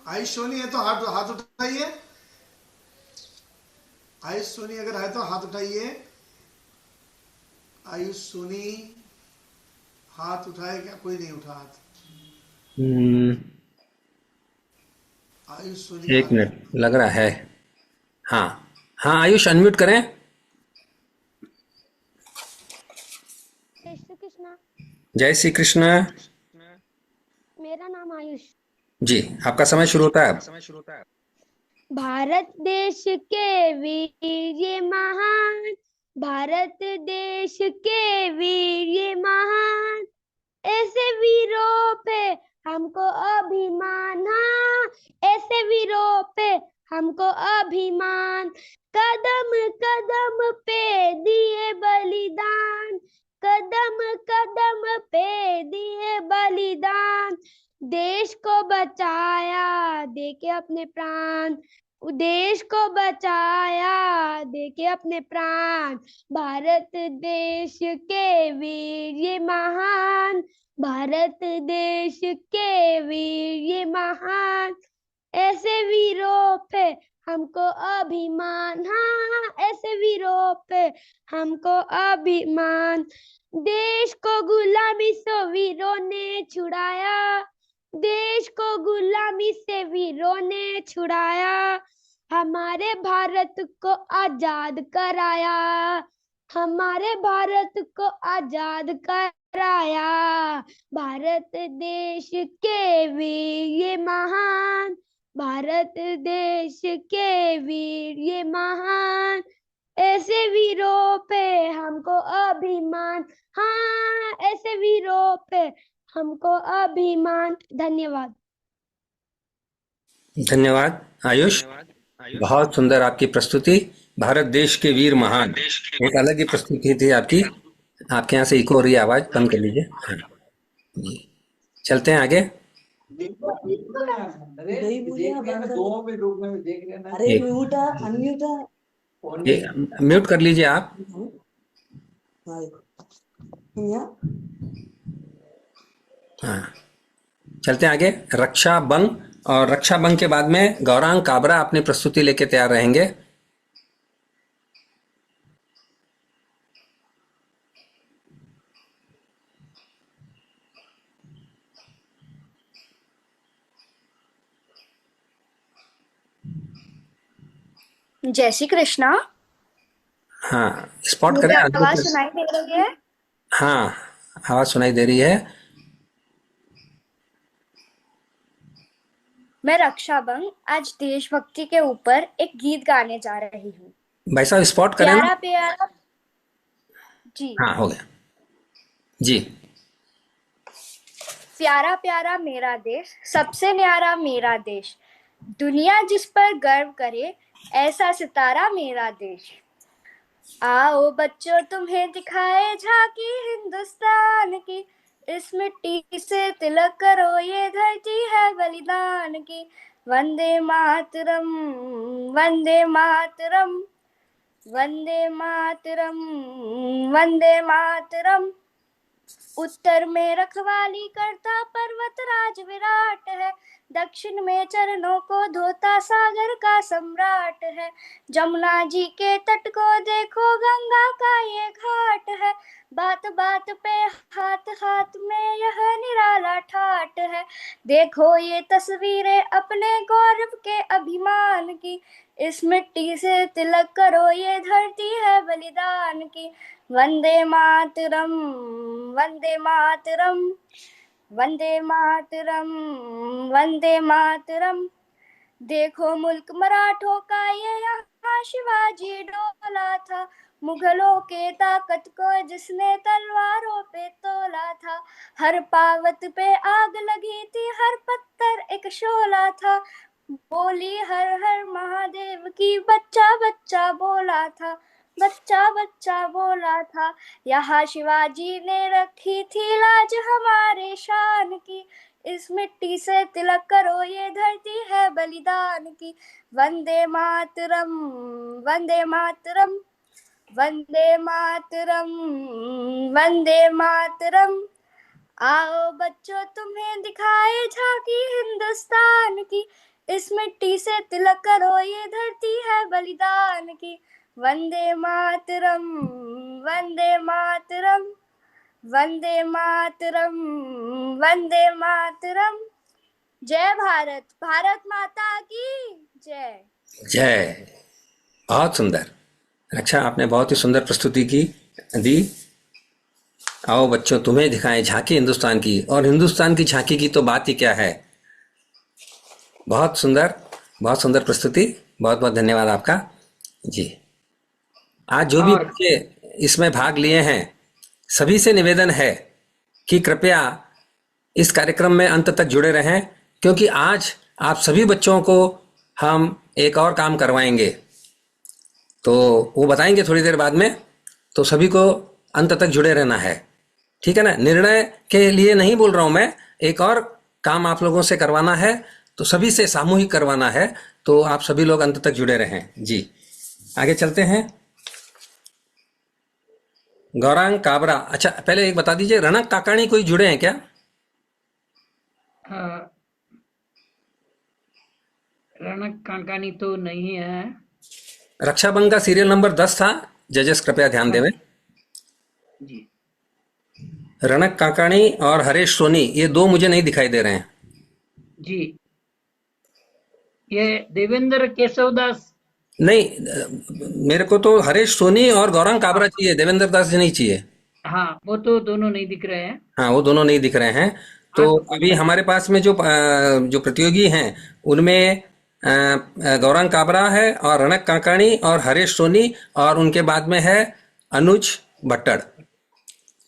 आयुष सोनी है तो हाथ हाथ उठाइए। आयुष सोनी अगर है तो हाथ उठाइए। आयुष सोनी हाथ उठाए क्या? कोई नहीं उठा हाथ। आयुष सोनी एक मिनट लग रहा है। हाँ हाँ आयुष अनम्यूट करें। जय श्री कृष्णा। जय श्री कृष्ण। मेरा नाम आयुष। जी आपका समय शुरू होता है अब। भारत देश के वीर ये महान, भारत देश के वीर ये महान, ऐसे वीरों पे हमको अभिमान, हाँ ऐसे वीरों पे हमको अभिमान। कदम कदम पे दिए बलिदान, कदम कदम पे दिए बलिदान, देश को बचाया देके अपने प्राण, देश को बचाया देके अपने प्राण। भारत देश के वीर ये महान, भारत देश के वीर ये महान, ऐसे वीरों पे हमको अभिमान, हाँ ऐसे वीरों पे हमको अभिमान। देश को गुलामी से वीरों ने छुड़ाया, देश को गुलामी से वीरों ने छुड़ाया, हमारे भारत को आजाद कराया, हमारे भारत को आजाद कराया। भारत देश के वीर ये महान, भारत देश के वीर ये महान, ऐसे वीरों पे हमको अभिमान, हाँ ऐसे वीरों पे हमको अभिमान। धन्यवाद। धन्यवाद आयुष। बहुत सुंदर आपकी प्रस्तुति। भारत देश के वीर महान, एक अलग ही प्रस्तुति थी आपकी। आपके यहाँ से इको हो रही है आवाज, बंद कर लीजिए। हाँ जी चलते हैं आगे। अरे म्यूट अनम्यूट म्यूट कर लीजिए आप। हाँ चलते हैं आगे। रक्षा बंग, और रक्षा बंग के बाद में गौरांग काबरा अपनी प्रस्तुति लेके तैयार रहेंगे। जय श्री कृष्णा। हाँ स्पॉट मुझे करें। आवाज सुनाई दे रही है? हाँ आवाज सुनाई दे रही है। मैं रक्षाबंधन आज देशभक्ति के ऊपर एक गीत गाने जा रही हूँ। भाई साहब स्पॉट करें ना। प्यारा प्यारा जी। हाँ हो गया जी। प्यारा प्यारा मेरा देश, सबसे न्यारा मेरा देश, दुनिया जिस पर गर्व करे ऐसा सितारा मेरा देश। आओ बच्चों तुम्हें दिखाए झांकी हिंदुस्तान की, इस मिट्टी से तिलक करो ये धरती है बलिदान की। वंदे मातरम, वंदे मातरम, वंदे मातरम, वंदे मातरम। उत्तर में रखवाली करता पर्वत राज विराट है, दक्षिण में चरणों को धोता सागर का सम्राट है। जमुना जी के तट को देखो गंगा का ये घाट है, बात बात पे हाथ हाथ में यह निराला ठाट है। देखो ये तस्वीरें अपने गौरव के अभिमान की, इस मिट्टी से तिलक करो ये धरती है बलिदान की। वंदे मातरम, वंदे मातरम, वंदे मातरम, वंदे मातरम। देखो मुल्क मराठों का ये यहाँ शिवाजी डोला था, मुगलों के ताकत को जिसने तलवारों पे तोला था। हर पावत पे आग लगी थी, हर पत्थर एक शोला था, बोली हर हर महादेव की बच्चा बच्चा बोला था। बच्चा बच्चा बोला था। यहाँ शिवाजी ने रखी थी लाज हमारे शान की। इस मिट्टी से तिलक करो, ये धरती है बलिदान की। वंदे मातरम, वंदे मातरम, वंदे मातरम, वंदे मातरम। आओ बच्चों तुम्हें दिखाए झांकी हिंदुस्तान की। इस मिट्टी से तिलक करो, ये धरती है बलिदान की। वंदे मातरम, वंदे मातरम, वंदे मातरम, वंदे मातरम। जय भारत, भारत माता की जय। जय। बहुत सुंदर। अच्छा, आपने बहुत ही सुंदर प्रस्तुति दी। आओ बच्चों तुम्हें दिखाएं झांकी हिंदुस्तान की, और हिंदुस्तान की झांकी की तो बात ही क्या है। बहुत सुंदर, बहुत सुंदर प्रस्तुति। बहुत बहुत धन्यवाद आपका जी। आज जो भी और बच्चे इसमें भाग लिए हैं, सभी से निवेदन है कि कृपया इस कार्यक्रम में अंत तक जुड़े रहें, क्योंकि आज आप सभी बच्चों को हम एक और काम करवाएंगे, तो वो बताएंगे थोड़ी देर बाद में। तो सभी को अंत तक जुड़े रहना है, ठीक है ना। निर्णय के लिए नहीं बोल रहा हूं मैं, एक और काम आप लोगों से करवाना है, तो सभी से सामूहिक करवाना है। तो आप सभी लोग अंत तक जुड़े रहें जी। आगे चलते हैं। गौरांग काबरा। अच्छा, पहले एक बता दीजिए, रणक काकाणी कोई जुड़े हैं क्या? रणक काकानी तो नहीं है। रक्षाबंधन का सीरियल नंबर 10 था, जजेस कृपया ध्यान देवें जी। रणक काकाणी और हरेश सोनी, ये दो मुझे नहीं दिखाई दे रहे हैं जी। ये देवेंद्र केशवदास। नहीं, मेरे को तो हरेश सोनी और गौरांग काबरा चाहिए, देवेंद्र दास जी नहीं चाहिए। हाँ, वो तो दोनों नहीं दिख रहे हैं। हाँ, वो दोनों नहीं दिख रहे हैं। तो अभी हमारे पास में जो प्रतियोगी हैं, उनमें गौरांग काबरा है और रणक काकाणी और हरेश सोनी, और उनके बाद में है अनुज भट्टड़।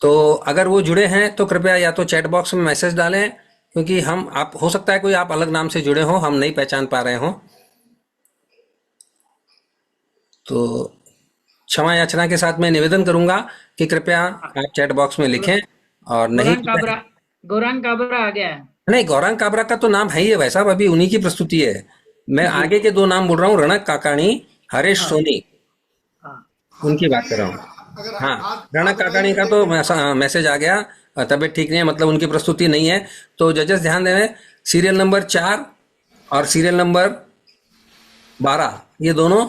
तो अगर वो जुड़े हैं तो कृपया या तो चैट बॉक्स में मैसेज डालें, क्योंकि आप हो सकता है कोई आप अलग नाम से जुड़े हो, हम नहीं पहचान पा रहे हो। तो क्षमा याचना के साथ मैं निवेदन करूंगा कि कृपया आप चैट बॉक्स में लिखें, और नहीं गौरांग काबरा आ गया है। नहीं, गौरांग काबरा का तो नाम है ही है भाई साहब, अभी उन्हीं की प्रस्तुति है। मैं आगे के दो नाम बोल रहा हूँ, रणक काकाणी, हरेश सोनी, उनकी बात कर रहा हूँ। हाँ, रणक काकाणी का तो मैसेज आ गया, तबीयत ठीक नहीं है, मतलब उनकी प्रस्तुति नहीं है। तो जजेस ध्यान दें, सीरियल नंबर 4 और सीरियल नंबर 12 ये दोनों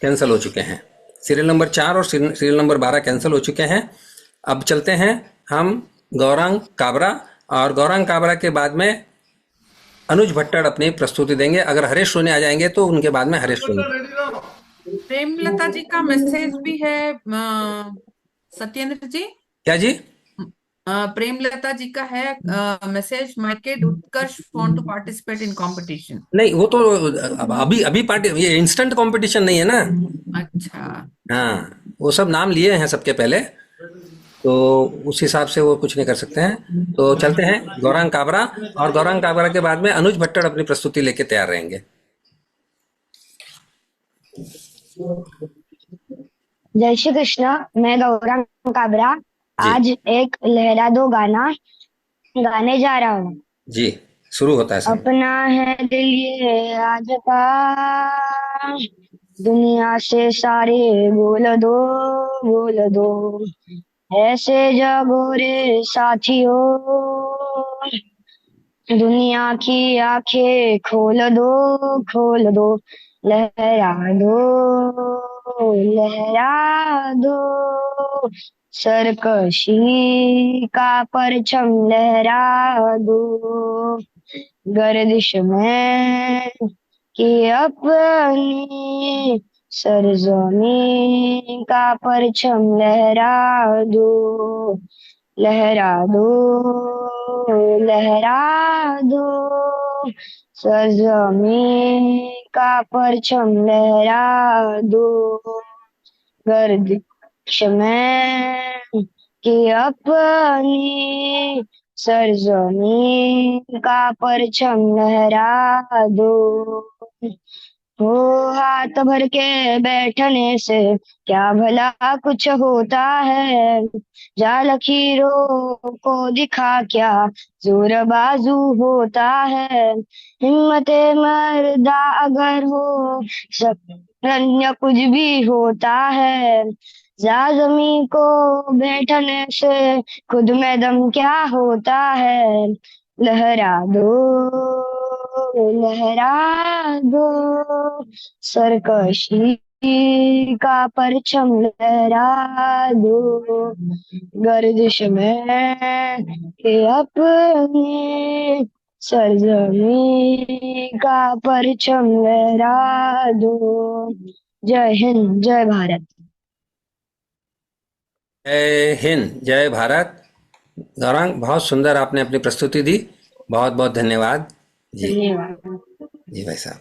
कैंसिल हो चुके हैं। सीरियल नंबर 4 और सीरियल नंबर 12 कैंसिल हो चुके हैं। अब चलते हैं हम गौरांग काबरा, और गौरांग काबरा के बाद में अनुज भट्टड़ अपनी प्रस्तुति देंगे। अगर हरेश सोनी आ जाएंगे तो उनके बाद में हरेश सोनी। प्रेमलता जी का मैसेज भी है सत्येंद्र जी। क्या जी? प्रेमलता जी का है message, my kid Utkarsh want to participate in competition. नहीं, वो तो अभी पार्टी, ये इंस्टेंट कंपटीशन नहीं है ना। अच्छा, हाँ, वो सब नाम लिए हैं सबके पहले, तो उस हिसाब से वो कुछ नहीं कर सकते हैं। तो चलते हैं गौरांग काबरा, और गौरांग काबरा के बाद में अनुज भट्टड़ अपनी प्रस्तुति लेके तैयार रहेंगे। जय श्री कृष्ण। मैं गौरांग काबरा आज एक लहरा दो गाना गाने जा रहा हूँ जी। शुरू होता है सर। अपना है दिल ये आज का, दुनिया से सारे बोल दो, बोल दो, ऐसे जागो रे साथियों, दुनिया की आंखें खोल दो, खोल दो, लहरा दो, लहरा दो, सरकशी का परचम लहरा दो, गर्दिश में कि अपनी सरजमी का परचम लहरा दो, लहरा दो, लहरा दो, सरजमी का परचम लहरा दो, गर्दिश में कि अपनी सरजमी का परचम लहरा दो, हो हाथ भर के बैठने से क्या भला कुछ होता है। जा लकीरों को दिखा क्या जोर बाजू होता है। हिम्मते मर्दा अगर हो अन्य कुछ भी होता है। जा जमी को बैठने से खुद में दम क्या होता है। लहरा दो लहरा दो सरकशी का परचम लहरा दो गर्दिश में के अपने सरजमी का परचम लहरा दो। जय हिंद जय भारत। जय हिंद जय भारत। गौरांग, बहुत सुंदर आपने अपनी प्रस्तुति दी, बहुत बहुत धन्यवाद जी। धन्यवाद जी भाई साहब।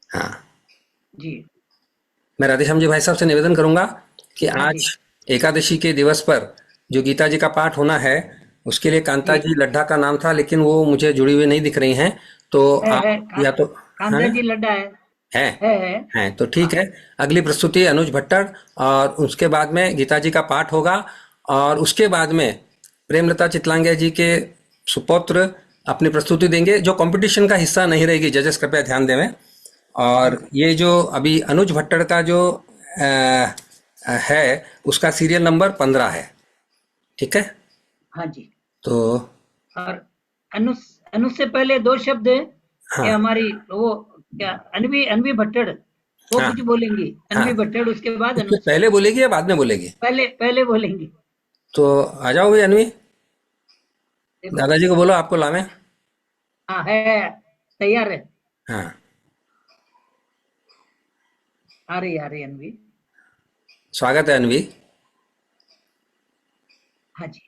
हाँ, जी मैं राधेश्याम जी भाई साहब से निवेदन करूंगा कि हाँ आज जी एकादशी के दिवस पर जो गीता जी का पाठ होना है, उसके लिए कांता जी जी लड्ढा का नाम था, लेकिन वो मुझे जुड़ी हुई नहीं दिख रही हैं, तो आप है या तो कांता हैं जी लड्डा है हैं है हैं तो ठीक हाँ है। अगली प्रस्तुति अनुज भट्टर, और उसके बाद में गीता जी का पाठ होगा, और उसके बाद में प्रेमलता चितलांगे जी के सुपुत्र अपनी प्रस्तुति देंगे, जो कंपटीशन का हिस्सा नहीं रहेगी। जजेस कृपया ध्यान देवें। और ये जो अभी अनुज भट्टर का जो है, उसका सीरियल नंबर 15 है। ठीक है, हाँ जी। तो और अनु अनु से पहले दो शब्द ये हाँ हमारी वो क्या अनवी अनवी भट्टड़ वो हाँ कुछ बोलेंगी। हाँ, अनवी भट्टड़ उसके बाद उससे अनुज पहले बोलेगी या बाद में बोलेगी? पहले पहले बोलेंगी। तो आ जाओ भाई अनवी, देखो दादाजी को बोलो आपको लावे। हाँ है तैयार है। हाँ, आ रही अनवी। स्वागत है अनवी। हाँ जी।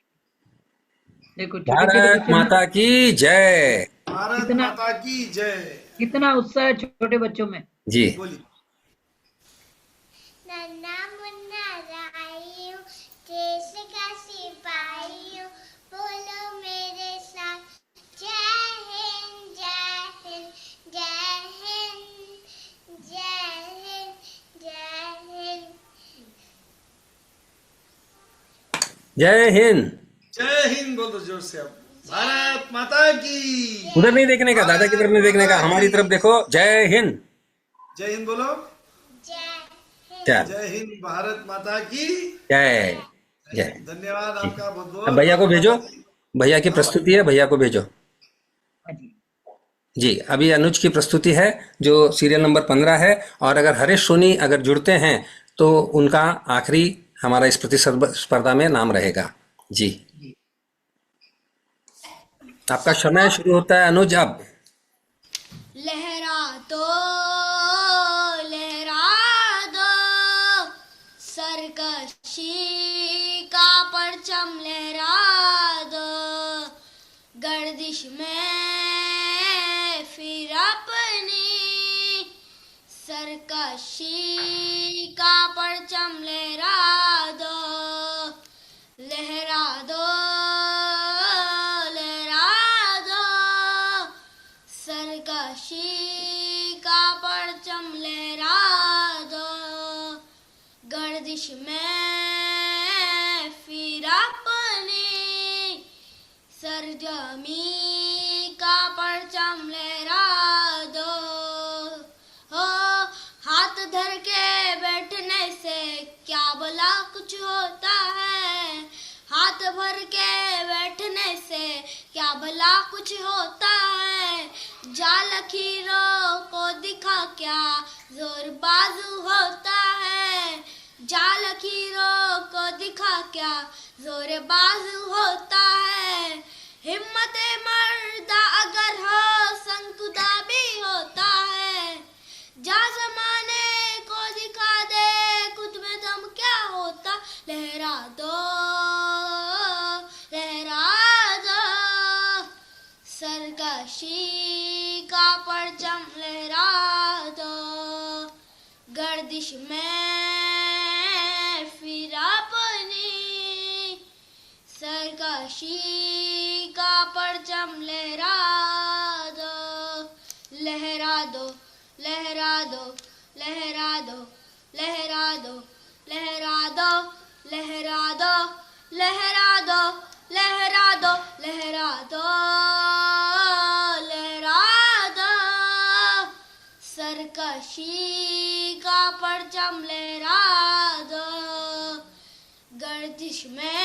देखो छोटे छोटे भारत बच्चे में माता की जय। भारत कितना माता की जय। कितना उत्साह है छोटे बच्चों में। जी, बोलिए। नन्ना मुन्ना राई हूँ, देश का सिपाही हूँ, बोलो मेरे साथ जय हिंद जय हिंद जय हिंद जय हिंद जय हिंद। जय हिंद। जय हिंद बोल दो जोर से अब। भारत माता की। उधर नहीं देखने का, दादा की तरफ नहीं देखने का, हमारी तरफ देखो। जय हिंद। जय हिंद बोलो। चल, जय हिंद भारत माता की जय जय। धन्यवाद आपका बहुत बहुत। अब भैया को भेजो, भैया की हाँ प्रस्तुति है, भैया को भेजो। हाँ जी जी, अभी अनुज की प्रस्तुति है जो सीरियल नंबर 15 है, और अगर हरीश सोनी अगर जुड़ते हैं तो उनका आखिरी हमारा इस प्रतिस्पर्धा में नाम रहेगा। जी, जी आपका समय शुरू होता है अनुज अब। लहरा दो सरकशी का परचम लहरा दो गर्दिश में फिर अपनी सरकशी का परचम लहरा दो लहरा दो सरकशी का परचम लहरा दो गर्दिश में फिर अपनी सरजमी का परचम लहरा दो। हो हाथ धर के बैठने से क्या भला कुछ होता है। हाथ भर के बैठने से क्या भला कुछ होता है। जा लकीरों को दिखा क्या जोर बाजू होता है। जा लकीरों को दिखा क्या जोर बाजू होता है। हिम्मत मर्दा अगर हो संकुदा भी होता है। जा जमाने को दिखा दे खुद में दम क्या होता। लहरा दो सरकशी का परचम लहरा दो गर्दिश में फिर अपनी सरकशी का परचम लहरा दो लहरा दो लहरा दो लहरा दो लहरा दो लहरा दो लहरा दो लहरा दो लहरा दो लहरा दो लहरा दो सरकशी का परचम लहरा दो गर्दिश में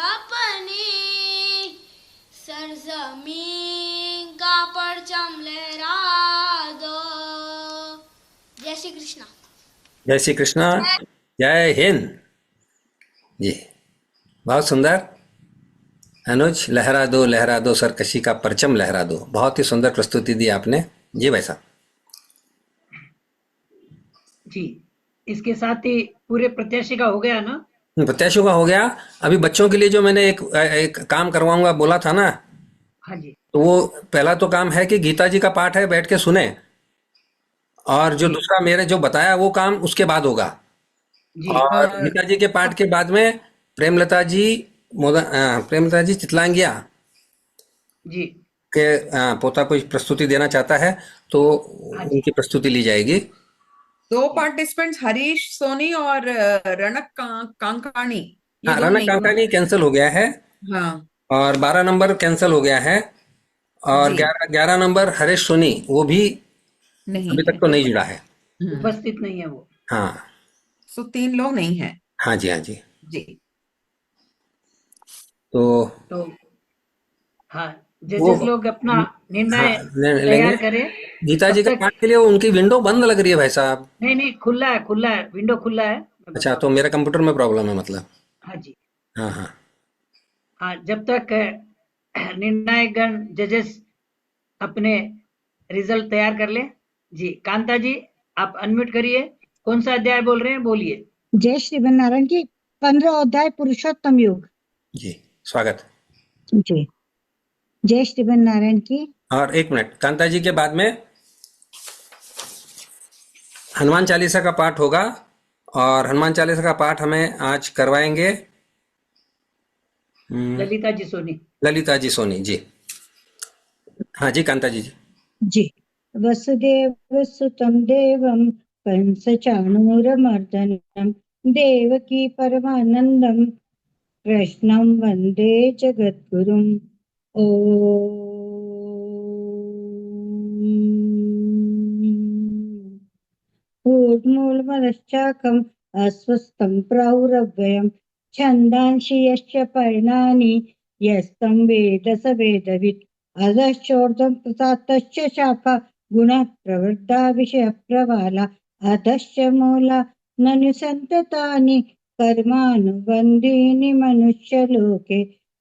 अपनी सरजमीन का परचम लहरा दो। जय श्री कृष्णा। जय श्री कृष्णा, जय हिंद जी। बहुत सुंदर अनुज, लहरा दो सरकशी का परचम लहरा दो। बहुत ही सुंदर प्रस्तुति दी आपने जी भाई साहब। जी, इसके साथ ही पूरे प्रत्याशी का हो गया ना? प्रत्याशियों का हो गया। अभी बच्चों के लिए जो मैंने एक काम करवाऊंगा बोला था ना, हाँ जी, तो वो पहला तो काम है कि गीता जी का पाठ है, बैठ के सुने, और जो दूसरा मेरे जो बताया वो काम उसके बाद होगा। जी, और गीता जी के पाठ के बाद में प्रेमलता जी चितलांगिया जी, के पोता कोई प्रस्तुति देना चाहता है तो उनकी प्रस्तुति ली जाएगी। 2 पार्टिसिपेंट्स हरीश सोनी और रनक कांकानी, ये हाँ, दोनों रनक नहीं कांकानी कैंसिल हो गया है, हाँ और 12 नंबर कैंसिल हो गया है, और जी 11 नंबर हरीश सोनी वो भी नहीं अभी है। तक तो नहीं जुड़ा है। उपस्थित नहीं है वो। हाँ सो 3 लोग नहीं है हाँ जी, हाँ जी। जी। तो हाँ, जजेस लोग अपना निर्णय लेंगे। तैयार करें। गीता जी तब का तक पाठ के लिए उनकी विंडो बंद लग रही है भाई साहब। नहीं, खुला है, विंडो खुला है। अच्छा, तो मेरे कंप्यूटर में प्रॉब्लम है मतलब। हाँ जी, हाँ हाँ हाँ, जब तक निर्णायक गण जजेस अपने रिजल्ट तैयार कर ले। जी, कांता जी आप अनम्यूट करिए। कौन सा अध्याय बोल रहे हैं, बोलिए। जय श्री नारायण की 15 अध्याय पुरुषोत्तम योग जी, स्वागत जी। जय श्री नारायण की। और 1 मिनट, कांता जी के बाद में हनुमान चालीसा का पाठ होगा, और हनुमान चालीसा का पाठ हमें आज करवाएंगे ललिता जी सोनी जी। हाँ जी, कांता जी जी। वसुदेव सुतं देवं कंस चाणूरमर्दनं देवकी परमानंदं कृष्णं वंदे जगद्गुरुं। ऊर्ध्वमूलमदश्चाकम् अस्वस्थं प्राहुरव्ययम् छन्दांसि यस्य पर्णानि यस्तं वेद स वेदवित् अधश्चोर्ध्वं तथा शाखा गुणः प्रवृद्धा विषयप्रवाला अधश्च मूला ननुसन्ततानि कर्मानुबन्धीनि मनुष्यलोके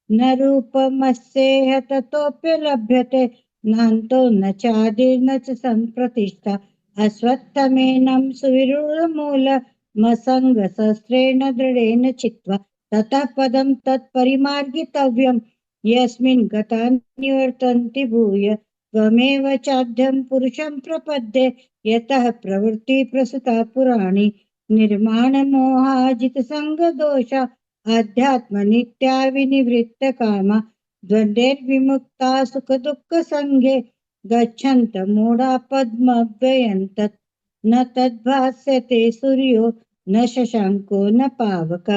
न रूपमस्येह ततोऽप्यलभ्यते नान्तो न चादिर्न च सम्प्रतिष्ठा अश्वत्थमेनं सुविरूढमूलमसङ्गशस्त्रेण दृढेन चित्वा ततः पदं तत्परिमार्गितव्यं यस्मिन् गता निवर्तन्ति भूय त्वमेव चाद्यं पुरुषं प्रपद्ये यतः प्रवृत्ति प्रसुता पुराणी निर्माणमोहाजितसङ्गदोषा अध्यात्मनित्या विनिवृत्तकामा द्वन्द्वैर्विमुक्ता सुखदुःखसङ्गे गच्छन्त मूढा पद्मव्ययन्तत् न तद्भास्यते सूर्यो न शशाङ्को न पावक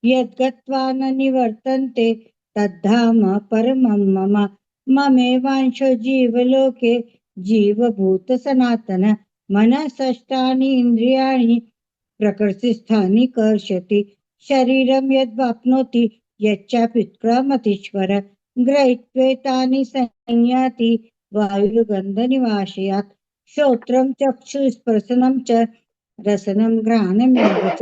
यद्गत्वा न निवर्तन्ते तद्धाम परमं मम ममेवांशो जीवलोके जीवभूत सनातन मनः षष्ठानि इन्द्रियाणि प्रकृतिस्थानि कर्षति शरीरं यद्वाप्नोति यच्चाप्युत्क्रामतीश्वर गृहीत्वेतानि संयाति वायुर्गन्धनिवासयात् श्रोत्रं चक्षुस्पर्शनं च रसनं घ्राणमेव च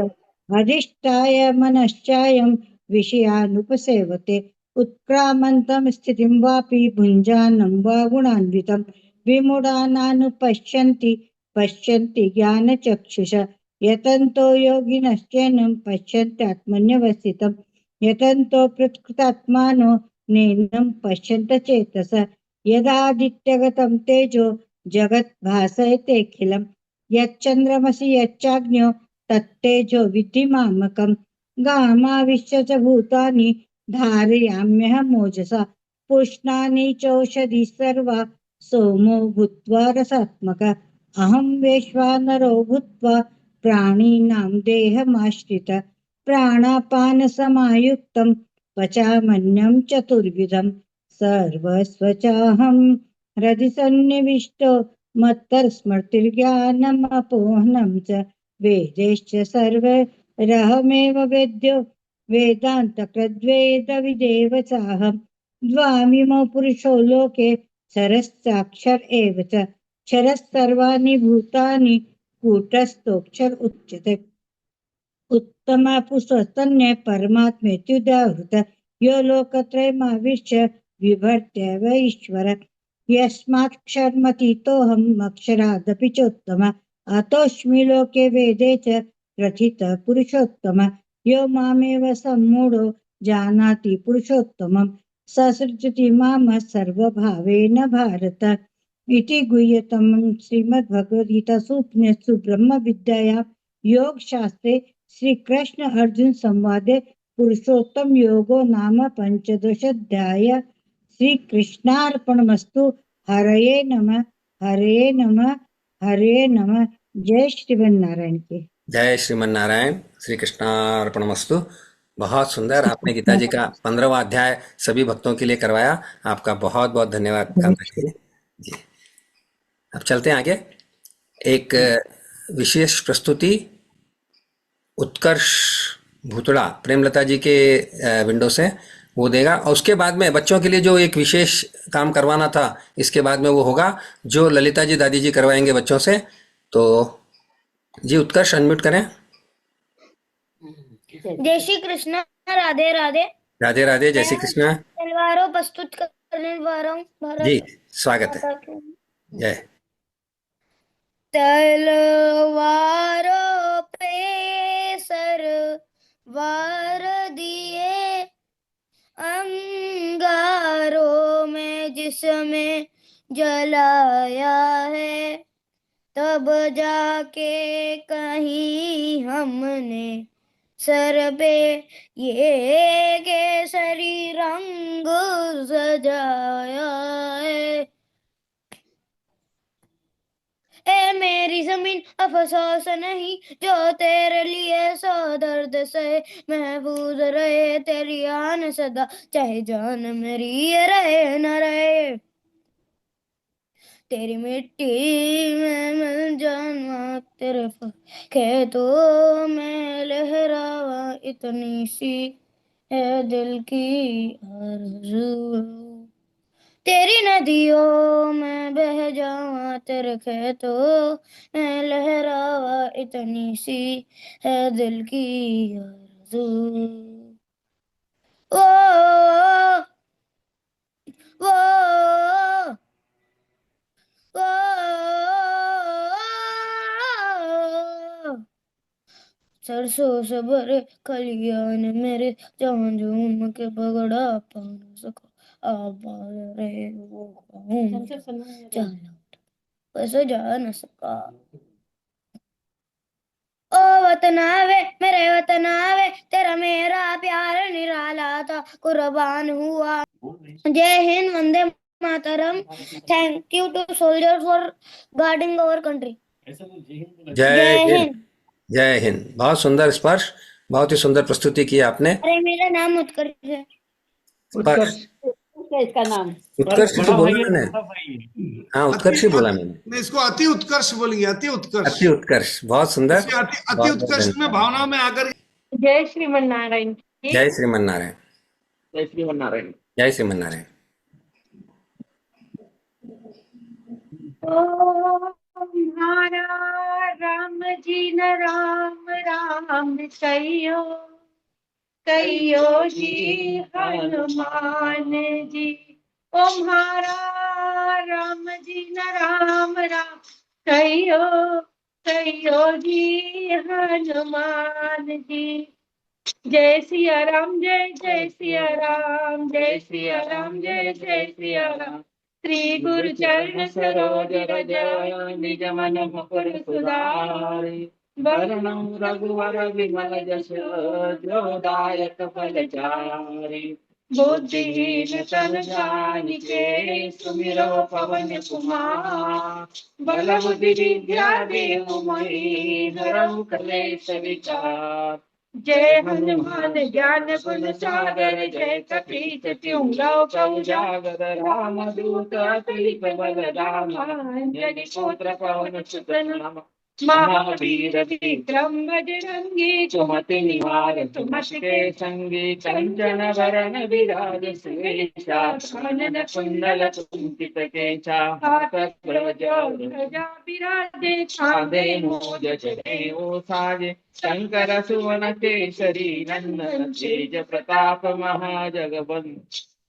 अधिष्ठाय मनश्चायं विषयानुपसेवते उत्क्रामन्तं स्थितिं वापि भुञ्जानं वा गुणान्वितं विमूढानानुपश्यन्ति पश्यन्ति ज्ञानचक्षुष यतन्तो योगिनश्चैनं पश्यन्त्यात्मन्यवस्थितं यतन्तो पृथक्कृतात्मानो नैनं पश्यन्त चेतस यदादित्यगतं तेजो जगत् भासयतेऽखिलं यच्चन्द्रमसि यच्चाग्न्यो तत्तेजो विद्धि मामकं गामाविश्य च भूतानि धारयाम्यहमोजसा पुष्णानि चौषधि सर्वा सोमो भूत्वा रसात्मकः अहं वैश्वानरो भूत्वा प्राणिनां देहमाश्रितः प्राणापानसमायुक्तं पचामन्यं चतुर्विधं सर्वस्वचाहं हृदि सन्निविष्टो मत्तस्मृतिर्ज्ञानमपोहनं च वेदैश्च सर्वैरहमेव वेद्यो वेदान्तकृद्वेदविदेव चाहं द्वामिमो पुरुषो लोके क्षरश्चाक्षर एव च क्षरः सर्वाणि भूतानि कूटस्थोऽक्षर उच्यते उत्तमा पुरुषस्तन्य परमात्मेत्युदाहृत यो लोकत्रयमाविश्य बिभर्त्येव ईश्वर यस्माक्षरमतीतोऽहम् अक्षरादपि चोत्तम अतोऽस्मि लोके वेदे च प्रथितः पुरुषोत्तम यो मामेव सम्मूढो जानाति पुरुषोत्तमं स सृजति माम सर्वभावेन भारत इति गुह्यतमं श्रीमद्भगवद्गीतासु उपनिषत्सु ब्रह्मविद्यायां योगशास्त्रे श्रीकृष्ण अर्जुन संवादे पुरुषोत्तम योगो नाम पंचदशोऽध्याय श्रीकृष्णार्पणमस्तु हरये नमः हरये नमः हरये नमः जय श्रीमन्नारायण की जय श्रीमन नारायण। श्री कृष्णार्पणमस्तु। बहुत सुंदर आपने गीता जी का 15वां अध्याय सभी भक्तों के लिए करवाया। आपका बहुत बहुत धन्यवाद कांता जी। अब चलते हैं आगे। एक विशेष प्रस्तुति उत्कर्ष भूतड़ा प्रेमलता जी के विंडो से वो देगा, और उसके बाद में बच्चों के लिए जो एक विशेष काम करवाना था इसके बाद में वो होगा जो ललिता जी दादी जी करवाएंगे बच्चों से। तो जी उत्कर्ष अनम्यूट करें। जय श्री कृष्ण। राधे राधे। राधे राधे। जय श्री कृष्ण। तलवारों प्रस्तुत करने वाला हूं। जी स्वागत है। जय। तलवारों पे सर वार दिए अंगारों में जिसमें जलाया है, तब जाके कहीं हमने सर पे ये केसरी रंग सजाया है। ए मेरी जमीन अफसोस नहीं जो तेरे लिए सौ दर्द सहे, महफूज रहे तेरी आन सदा चाहे जान मेरी ये रहे न रहे। तेरी मिट्टी में मिल जाना तेरे खेतों में लहरावा इतनी सी है दिल की आरज़ू। तेरी नदियों में बह जावा तेरे खेतों में लहरावा इतनी सी है दिल की आरज़ू। ओ वो सरसों से भरे खलियान मेरे जहाँ झूम के भगड़ा पा न सका, आबाद रहे वो कहूँ चला वैसे जा न सका। ओ वतन आवे मेरे वतन आवे तेरा मेरा प्यार निराला था कुर्बान हुआ। जय हिंद वंदे मातरम। Thank you to soldiers for guarding our country. जय हिंद। जय हिंद। बहुत सुंदर स्पर्श, बहुत ही सुंदर प्रस्तुति की आपने। अरे मेरा नाम उत्कर्ष है। उत्कर्ष इसका नाम उत्कर्ष तो बोला मैंने। हाँ उत्कर्ष ही बोला मैंने। मैं इसको अति उत्कर्ष बोलेंगे। अति उत्कर्ष। अति उत्कर्ष बहुत सुंदर। अति उत्कर्ष में भावना में आकर। जय श्रीमन नारायण। जय श्रीमन नारायण। जय श्रीमन नारायण। जय श्रीमन नारायण। तुम्हारा राम जी न राम राम कहियो कहियो जी हनुमान जी। तुम्हारा राम जी न राम राम कहियो कहियो जी हनुमान जी। जय सिया राम जय सिया राम जय सिया राम जय सिया राम। श्री गुरु चरण सरोज रज निज मन मुकुर सुधारि। वरणं रघुवर विमल जस जो दायक फल चारि। बुद्धिहीन तन जानिके सुमिरो पवन कुमार। बल बुद्धि विद्या देहु मोहि हरहु कलेश विकार। जय हनुमान ज्ञान गुण सागर जय कपीस तिहुँ लोक उजागर। राम दूत अतुलित बल धामा अंजनी पुत्र पवन सुत नामा। महावीर विक्रम बजरंगी सुमति निवार सुमति के संगी। कंचन वरण विराज सुवेशा कानन कुंडल कुंचित केशा। हाथ ध्वजा विराजे छादे मोज जनेऊ साजे। शंकर सुवन केसरी नंदन तेज प्रताप महाजगवंदन।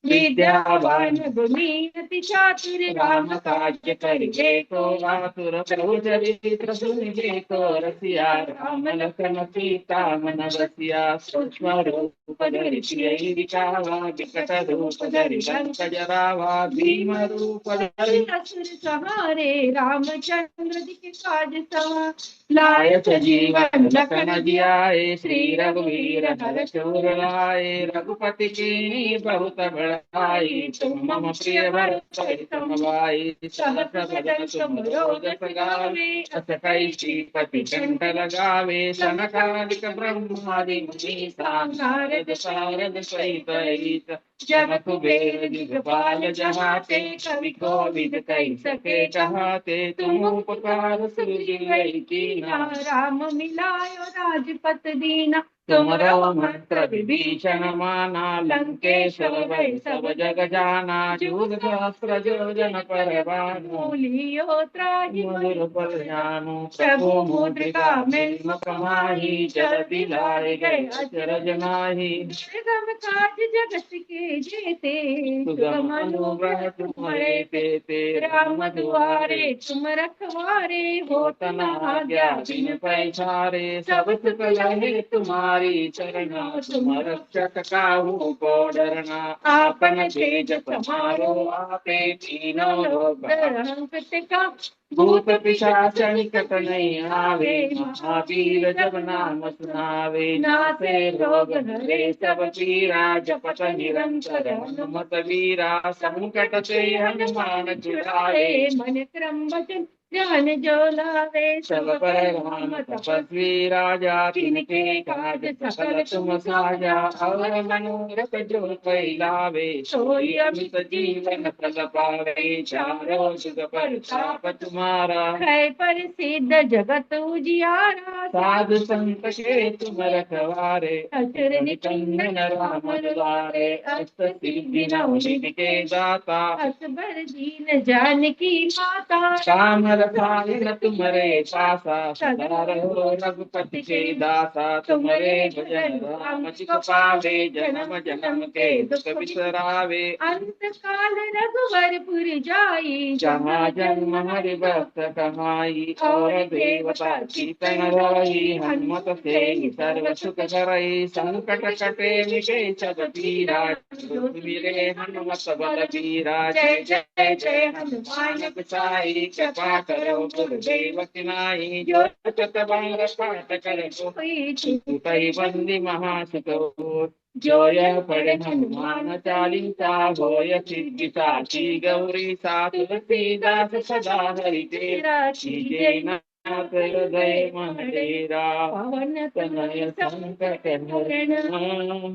विद्यावान गुणी अति चातुर राम काज करिबे को आतुर। प्रभु चरित्र सुनिबे को रसिया राम लखन सीता मन बसिया। सूक्ष्म रूप धरि सियहि दिखावा विकट रूप धरि लंक जरावा। भीम रूप धरि असुर संहारे रामचंद्र जी के काज सवार। लायक जीवन लखन जियाए श्री रघुवीर हर शूर लाए। रघुपति कीन्ही बहुत बड़ाई तुम मम प्रिय भरत सम भाई। सहस बदन तुम रोजस गावे अस कई श्रीपति कंठ लगावे। सनकादिक ब्रह्मादि मुनीसा नारद सारद सहित अहित। जब कुबेर दिगपाल जहाते कवि कोविद कहि सके कहाते। तुम उपकार सुरजिवै कीना राम मिलायो राजपत दीना। तुमरो मंत्र विभीषण माना लंकेश्वर वै सब जग जाना। जुग सहस्त्र योजन पर भानु लियो त्राहि मधुर फल जानु। प्रभु मुद्रिका मेल कमाहि जल दिलाए गए अचरज नाहि। सुगम काज जगत के जेते सुगम अनुग्रह तुम्हारे तेते। राम दुआरे तुम रखवारे होत न आज्ञा बिन पैसारे। सब सुख लहे तुम्हारी चरणा तुम रक्षक काहू को डरना। आपन तेज समारो आपे तीनों लोक हरंकत का। भूत पिशाच निकट नहीं आवे महावीर जब नाम सुनावे। नासे रोग हरे सब पीरा जपत निरंतर हनुमत वीरा। संकट से हनुमान छुड़ावे मन क्रम वचन ध्यान जो लावे। सब पर राम तपस्वी राजा तिनके काज सकल तुम साजा। और मनोरथ जो कोई लावे सोई अमित जीवन फल पावे। चारों जुग परताप तुम्हारा है प्रसिद्ध जगत उजियारा। साधु संत के तुम रखवारे असुर निकंदन राम दुलारे। अष्ट सिद्धि नव निधि के दाता असबर दीन जानकी माता। राम रसायन तुम्हारे पासा सदा रहो रघुपति के दासा। तुम्हारे भजन राम जिस पावे जन्म जन्म के दुख बिसरावे। अंत काल रघुवरपुर जाई जहाँ जन्म हरि भक्त कहाई। और देवता कीर्तन रही हनुमत से सर्व सुख करई। संकट कटे मिटे सब पीरा जो मिले हनुमत बल बीरा। जय जय जय हनुमान गोसाई कृपा करो गुरुदेव की नाई। जो सत बार पाठ कर कोई बंदी महासुख हो। जो यह पढ़े हनुमान चालीसा होय सिद्धि साची गौरी सा। तुलसीदास सदा हरि तेरा कीजे नाथ हृदय महडेरा। पवन तनय संकट हरण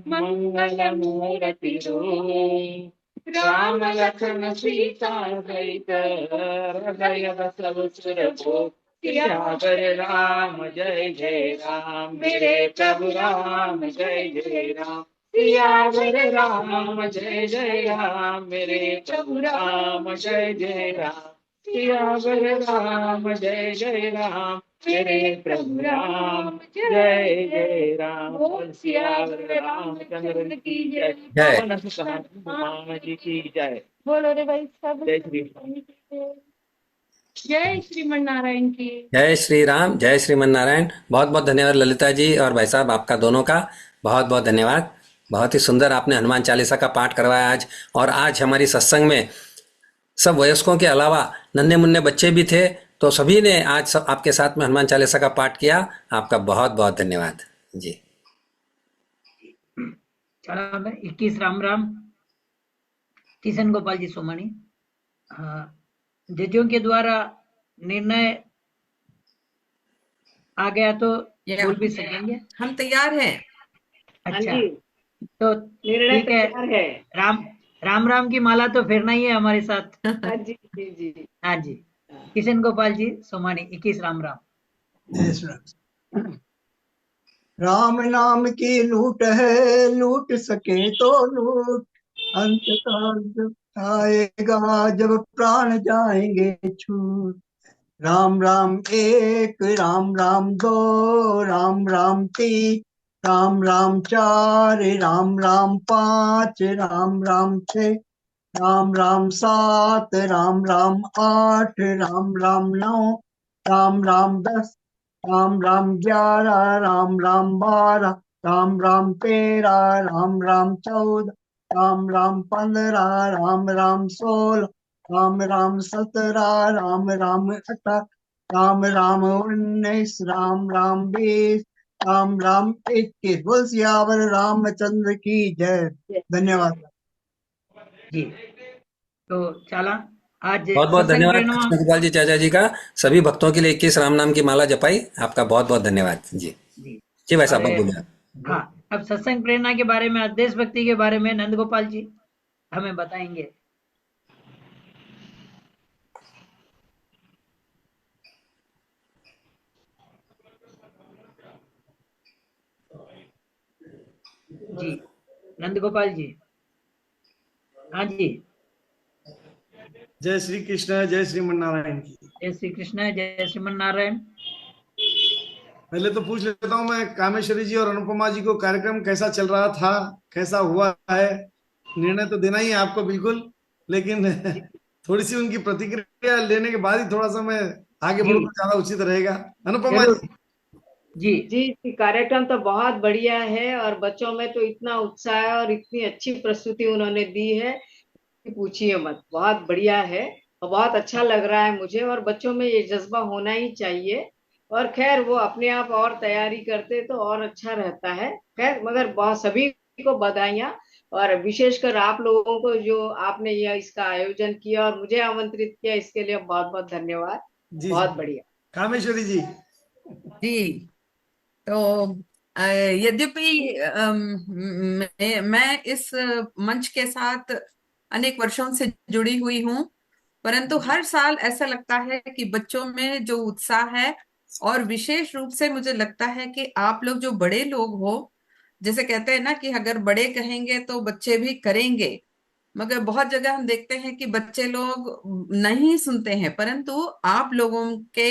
मंगल मूर्ति रूप। राम लखन सीता सहित हृदय बसव सुरभूप। सियावर राम जय जय राम मेरे प्रभु राम जय जय राम। सियावर राम जय जय राम मेरे प्रभु राम जय जय राम। सियावर राम जय जय राम मेरे प्रभु राम जय जय राम। बोल सियावर रामचंद्र की जय। जय पवन सुत हनुमान जी की जय। बोलो रे भाई सब जय श्री जय श्रीमन नारायण की। जय श्री राम जय श्रीमन नारायण। बहुत बहुत धन्यवाद ललिता जी और भाई साहब आपका दोनों का बहुत बहुत धन्यवाद। बहुत ही सुंदर आपने हनुमान चालीसा का पाठ करवाया आज। और आज हमारी सत्संग में सब वयस्कों के अलावा नन्हे मुन्ने बच्चे भी थे, तो सभी ने आज सब आपके साथ में हनुमान चालीसा का पाठ किया। आपका बहुत बहुत धन्यवाद जी। चला मैं 21 राम राम। किशन गोपाल जी सोमानी। जजों के द्वारा निर्णय आ गया तो या बोल भी सकेंगे। हम तैयार हैं। अच्छा, जी, तो निर्णय ठीक है। तैयार है। राम राम राम की माला तो फेरना ही है हमारे साथ। हाँ जी जी जी। हाँ जी, किशन गोपाल जी सोमानी 21 राम राम। जय श्री राम। राम नाम की लूट है, लूट सके तो लूट, अंत काल जब आएगा जब प्राण जाएंगे छूट। राम राम एक, राम राम दो, राम राम तीन, राम राम चार, राम राम पांच, राम राम छः, राम राम सात, राम राम आठ, राम राम नौ, राम राम 10, राम राम 11, राम राम 12, राम राम 13, राम राम 14, राम राम 15, राम राम 16, राम राम 17, राम राम 18, राम राम 19, राम राम 20, राम राम 21। बोल सियावर रामचंद्र की जय। धन्यवाद जी। तो चला आज बहुत बहुत सत्संग धन्यवाद प्रेरणा। कृष्ण गोपाल जी चाचा जी का। सभी भक्तों के लिए 21 राम नाम की माला जपाई। आपका बहुत बहुत धन्यवाद जी। जी जी भाई साहब, और अब बोलिए। हाँ, अब सत्संग प्रेरणा के बारे में, देशभक्ति के बारे में नंद गोपाल जी हमें बताएंगे। जी नंद गोपाल जी। हाँ जी। जय श्री कृष्ण, जय श्रीमन नारायण की। जय श्री कृष्ण, जय श्रीमन नारायण। पहले तो पूछ लेता हूँ मैं, कामेश्वरी जी और अनुपमा जी को कार्यक्रम कैसा चल रहा था, कैसा हुआ है? निर्णय तो देना ही है आपको बिल्कुल, लेकिन थोड़ी सी उनकी प्रतिक्रिया लेने के बाद ही थोड़ा सा मैं आगे जी बढ़ूँ तो ज्यादा उचित रहेगा। अनुपमा जरूर। जी। जी जी, कार्यक्रम तो बहुत बढ़िया है और बच्चों में तो इतना उत्साह है और इतनी अच्छी प्रस्तुति उन्होंने दी है कि पूछिए मत। बहुत बढ़िया है और बहुत अच्छा लग रहा है मुझे, और बच्चों में ये जज्बा होना ही चाहिए। और खैर वो अपने आप और तैयारी करते तो और अच्छा रहता है। खैर मगर बहुत सभी को बधाइयाँ, और विशेषकर आप लोगों को जो आपने यह इसका आयोजन किया और मुझे आमंत्रित किया, इसके लिए बहुत बहुत धन्यवाद। जी जी, बहुत बढ़िया। कामेश्वरी जी। जी, तो यद्यपि मैं इस मंच के साथ अनेक वर्षों से जुड़ी हुई हूँ, परंतु हर साल ऐसा लगता है कि बच्चों में जो उत्साह है, और विशेष रूप से मुझे लगता है कि आप लोग जो बड़े लोग हो, जैसे कहते हैं ना कि अगर बड़े कहेंगे तो बच्चे भी करेंगे, मगर बहुत जगह हम देखते हैं कि बच्चे लोग नहीं सुनते हैं, परंतु आप लोगों के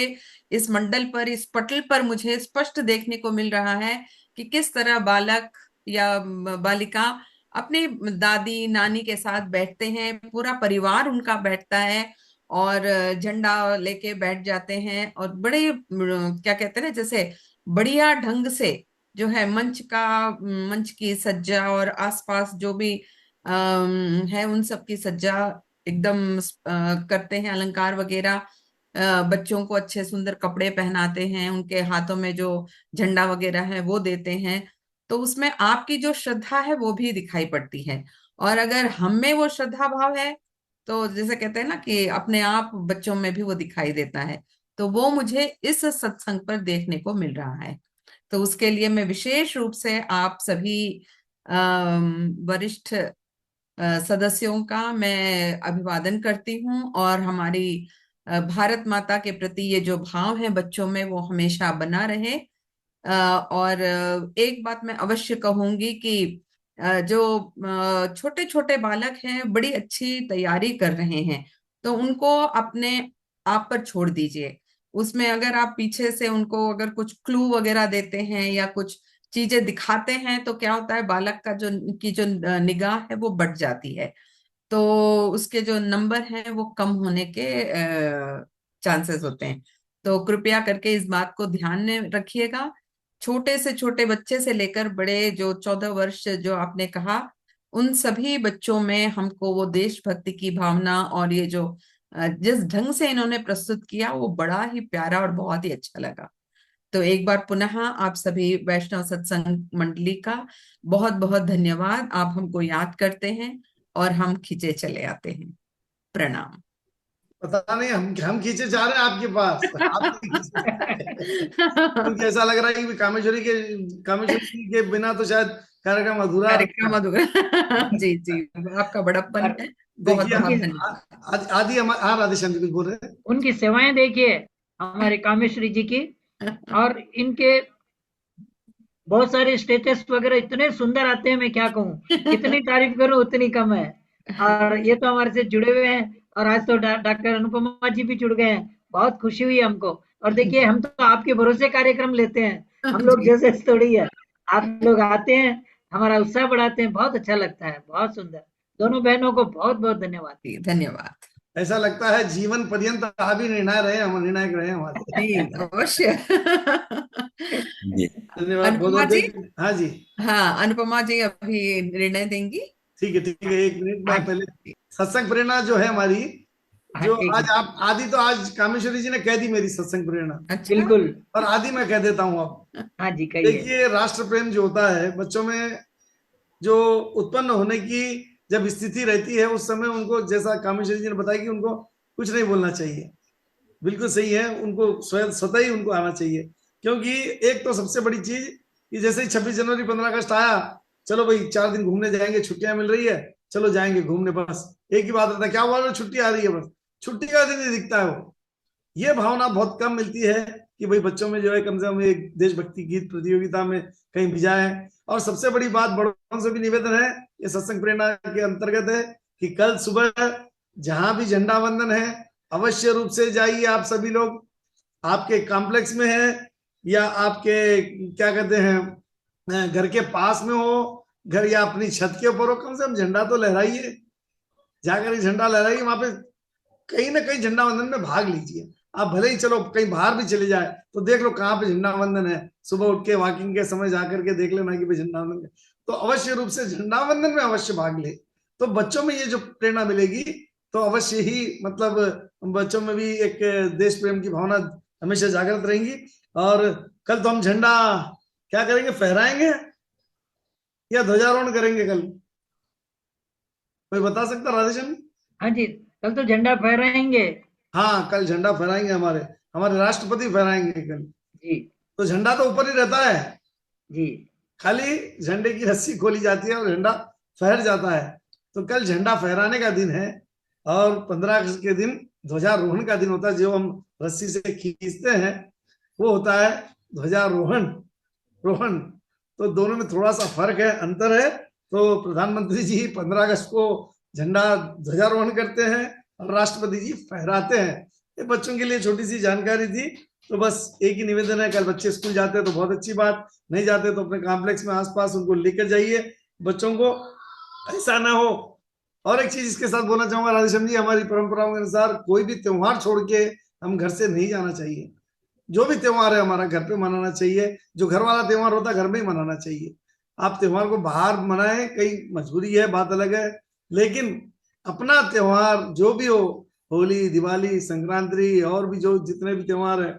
इस मंडल पर, इस पटल पर मुझे स्पष्ट देखने को मिल रहा है कि किस तरह बालक या बालिका अपनी दादी नानी के साथ बैठते हैं, पूरा परिवार उनका बैठता है और झंडा लेके बैठ जाते हैं, और बड़े क्या कहते हैं ना, जैसे बढ़िया ढंग से जो है मंच की सज्जा और आसपास जो भी है उन सब की सज्जा एकदम करते हैं, अलंकार वगैरह, बच्चों को अच्छे सुंदर कपड़े पहनाते हैं, उनके हाथों में जो झंडा वगैरह है वो देते हैं। तो उसमें आपकी जो श्रद्धा है वो भी दिखाई पड़ती है, और अगर हम में वो श्रद्धा भाव है तो जैसे कहते हैं ना कि अपने आप बच्चों में भी वो दिखाई देता है। तो वो मुझे इस सत्संग पर देखने को मिल रहा है। तो उसके लिए मैं विशेष रूप से आप सभी वरिष्ठ सदस्यों का मैं अभिवादन करती हूँ, और हमारी भारत माता के प्रति ये जो भाव है बच्चों में वो हमेशा बना रहे। और एक बात मैं अवश्य कहूंगी कि जो छोटे छोटे बालक हैं बड़ी अच्छी तैयारी कर रहे हैं, तो उनको अपने आप पर छोड़ दीजिए। उसमें अगर आप पीछे से उनको अगर कुछ क्लू वगैरह देते हैं या कुछ चीजें दिखाते हैं तो क्या होता है, बालक का जो निगाह है वो बढ़ जाती है, तो उसके जो नंबर हैं वो कम होने के चांसेस होते हैं। तो कृपया करके इस बात को ध्यान में रखिएगा। छोटे से छोटे बच्चे से लेकर बड़े जो 14 वर्ष जो आपने कहा, उन सभी बच्चों में हमको वो देशभक्ति की भावना और ये जो जिस ढंग से इन्होंने प्रस्तुत किया वो बड़ा ही प्यारा और बहुत ही अच्छा लगा। तो एक बार पुनः आप सभी वैष्णव सत्संग मंडली का बहुत बहुत धन्यवाद। आप हमको याद करते हैं और हम खींचे चले आते हैं। प्रणाम। पता नहीं हम खींचे जा रहे हैं आपके पास, आप नहीं खींचे जा रहे। क्योंकि ऐसा लग रहा है कि कामेश्वरी जी के बिना तो शायद कार्यक्रम अधूरा। कार्यक्रम अधूरा। जी जी, आपका बड़प्पन है। बहुत देखिए बहुत धन्यवाद। आदि हाँ राधेश्याम जी कुछ बोल रहे हैं। उनकी सेवाएं देखिए हमारे कामेश्वरी जी की, और इनके बहुत सारे स्टेटस वगैरह इतने सुंदर आते हैं, मैं क्या कहूँ, कितनी तारीफ करूं उतनी कम है। और ये तो हमारे से जुड़े हुए हैं, और आज तो डॉक्टर अनुपमा जी भी जुड़ गए हैं, बहुत खुशी हुई हमको। और देखिए हम तो आपके भरोसे कार्यक्रम लेते हैं, हम लोग जैसे थोड़ी है, आप लोग आते हैं, हमारा उत्साह बढ़ाते हैं, बहुत अच्छा लगता है, बहुत सुंदर। दोनों बहनों को बहुत बहुत धन्यवाद। धन्यवाद। ऐसा लगता है जीवन पर्यंत आप ही निर्णायक रहे हमारे। अवश्य। धन्यवाद। अनुपमा जी। हाँ जी। हाँ, अनुपमा जी अभी निर्णय देंगी। ठीक है, एक मिनट मैं पहले सत्संग प्रेरणा जो है हमारी, जो आज आप आदि तो आज कामेश्वरी जी ने कह दी मेरी सत्संग प्रेरणा। बिल्कुल। और आदि मैं कह देता हूँ अब। हाँ जी कहिए। देखिए राष्ट्र प्रेम जो होता है बच्चों में, जो उत्पन्न होने की जब स्थिति रहती है उस समय उनको, जैसा कामेश्वरी जी ने बताया कि उनको कुछ नहीं बोलना चाहिए, बिल्कुल सही है, उनको स्वतः ही उनको आना चाहिए। क्योंकि एक तो सबसे बड़ी चीज कि जैसे ही 26 जनवरी 15 अगस्त आया, चलो भाई 4 दिन घूमने जाएंगे, छुट्टियां मिल रही है, चलो जाएंगे घूमने, बस एक ही बात रहता है, क्या हुआ, छुट्टी आ रही है, बस छुट्टी का दिन ही दिखता है वो। ये भावना बहुत कम मिलती है कि भाई बच्चों में जो है कम से कम एक देशभक्ति गीत प्रतियोगिता में कहीं भी जाए। और सबसे बड़ी बात बड़ों से भी निवेदन है, ये सत्संग प्रेरणा के अंतर्गत है, कि कल सुबह जहां भी झंडा वंदन है अवश्य रूप से जाइए आप सभी लोग। आपके कॉम्प्लेक्स में है या आपके क्या कहते हैं घर के पास में हो, घर या अपनी छत के ऊपर हो, कम से कम झंडा तो लहराइए, जाकर झंडा लहराइए, वहां पे कहीं ना कहीं झंडा वंदन में भाग लीजिए। आप भले ही चलो कहीं बाहर भी चले जाए तो देख लो कहाँ पे झंडा वंदन है, सुबह उठ के वॉकिंग के समय जाकर के देख लेना कि भाई झंडा वंदन है, तो अवश्य रूप से झंडा वंदन में अवश्य भाग ले। तो बच्चों में ये जो प्रेरणा मिलेगी तो अवश्य ही मतलब बच्चों में भी एक देश प्रेम की भावना हमेशा जागृत रहेंगी। और कल तो हम झंडा क्या करेंगे, फहराएंगे या ध्वजारोहण करेंगे कल, कोई बता सकता राधेश्याम? हाँ जी, कल तो झंडा फहराएंगे। हाँ कल झंडा फहराएंगे, हमारे राष्ट्रपति फहराएंगे कल जी। तो झंडा तो ऊपर ही रहता है जी, खाली झंडे की रस्सी खोली जाती है और झंडा फहर जाता है। तो कल झंडा फहराने का दिन है और 15 अगस्त के दिन ध्वजारोहण का दिन होता है। जो हम रस्सी से खींचते हैं वो होता है ध्वजारोहण। तो दोनों में थोड़ा सा फर्क है, अंतर है। तो प्रधानमंत्री जी 15 अगस्त को झंडा ध्वजारोहण करते हैं और राष्ट्रपति जी फहराते हैं। ये बच्चों के लिए छोटी सी जानकारी थी। तो बस एक ही निवेदन है, कल बच्चे स्कूल जाते हैं तो बहुत अच्छी बात, नहीं जाते तो अपने कॉम्प्लेक्स में आसपास उनको लेकर जाइए, बच्चों को ऐसा ना हो। और एक चीज इसके साथ बोलना चाहूंगा राधेश्याम जी, हमारी परंपराओं के अनुसार कोई भी त्योहार छोड़ के हम घर से नहीं जाना चाहिए। जो भी त्योहार है हमारा घर पे मनाना चाहिए, जो घर वाला त्योहार होता है घर में ही मनाना चाहिए। आप त्योहार को बाहर मनाएं, कई मजबूरी है, बात अलग है, लेकिन अपना त्योहार जो भी हो, होली, दिवाली, संक्रांति और भी जो जितने भी त्योहार है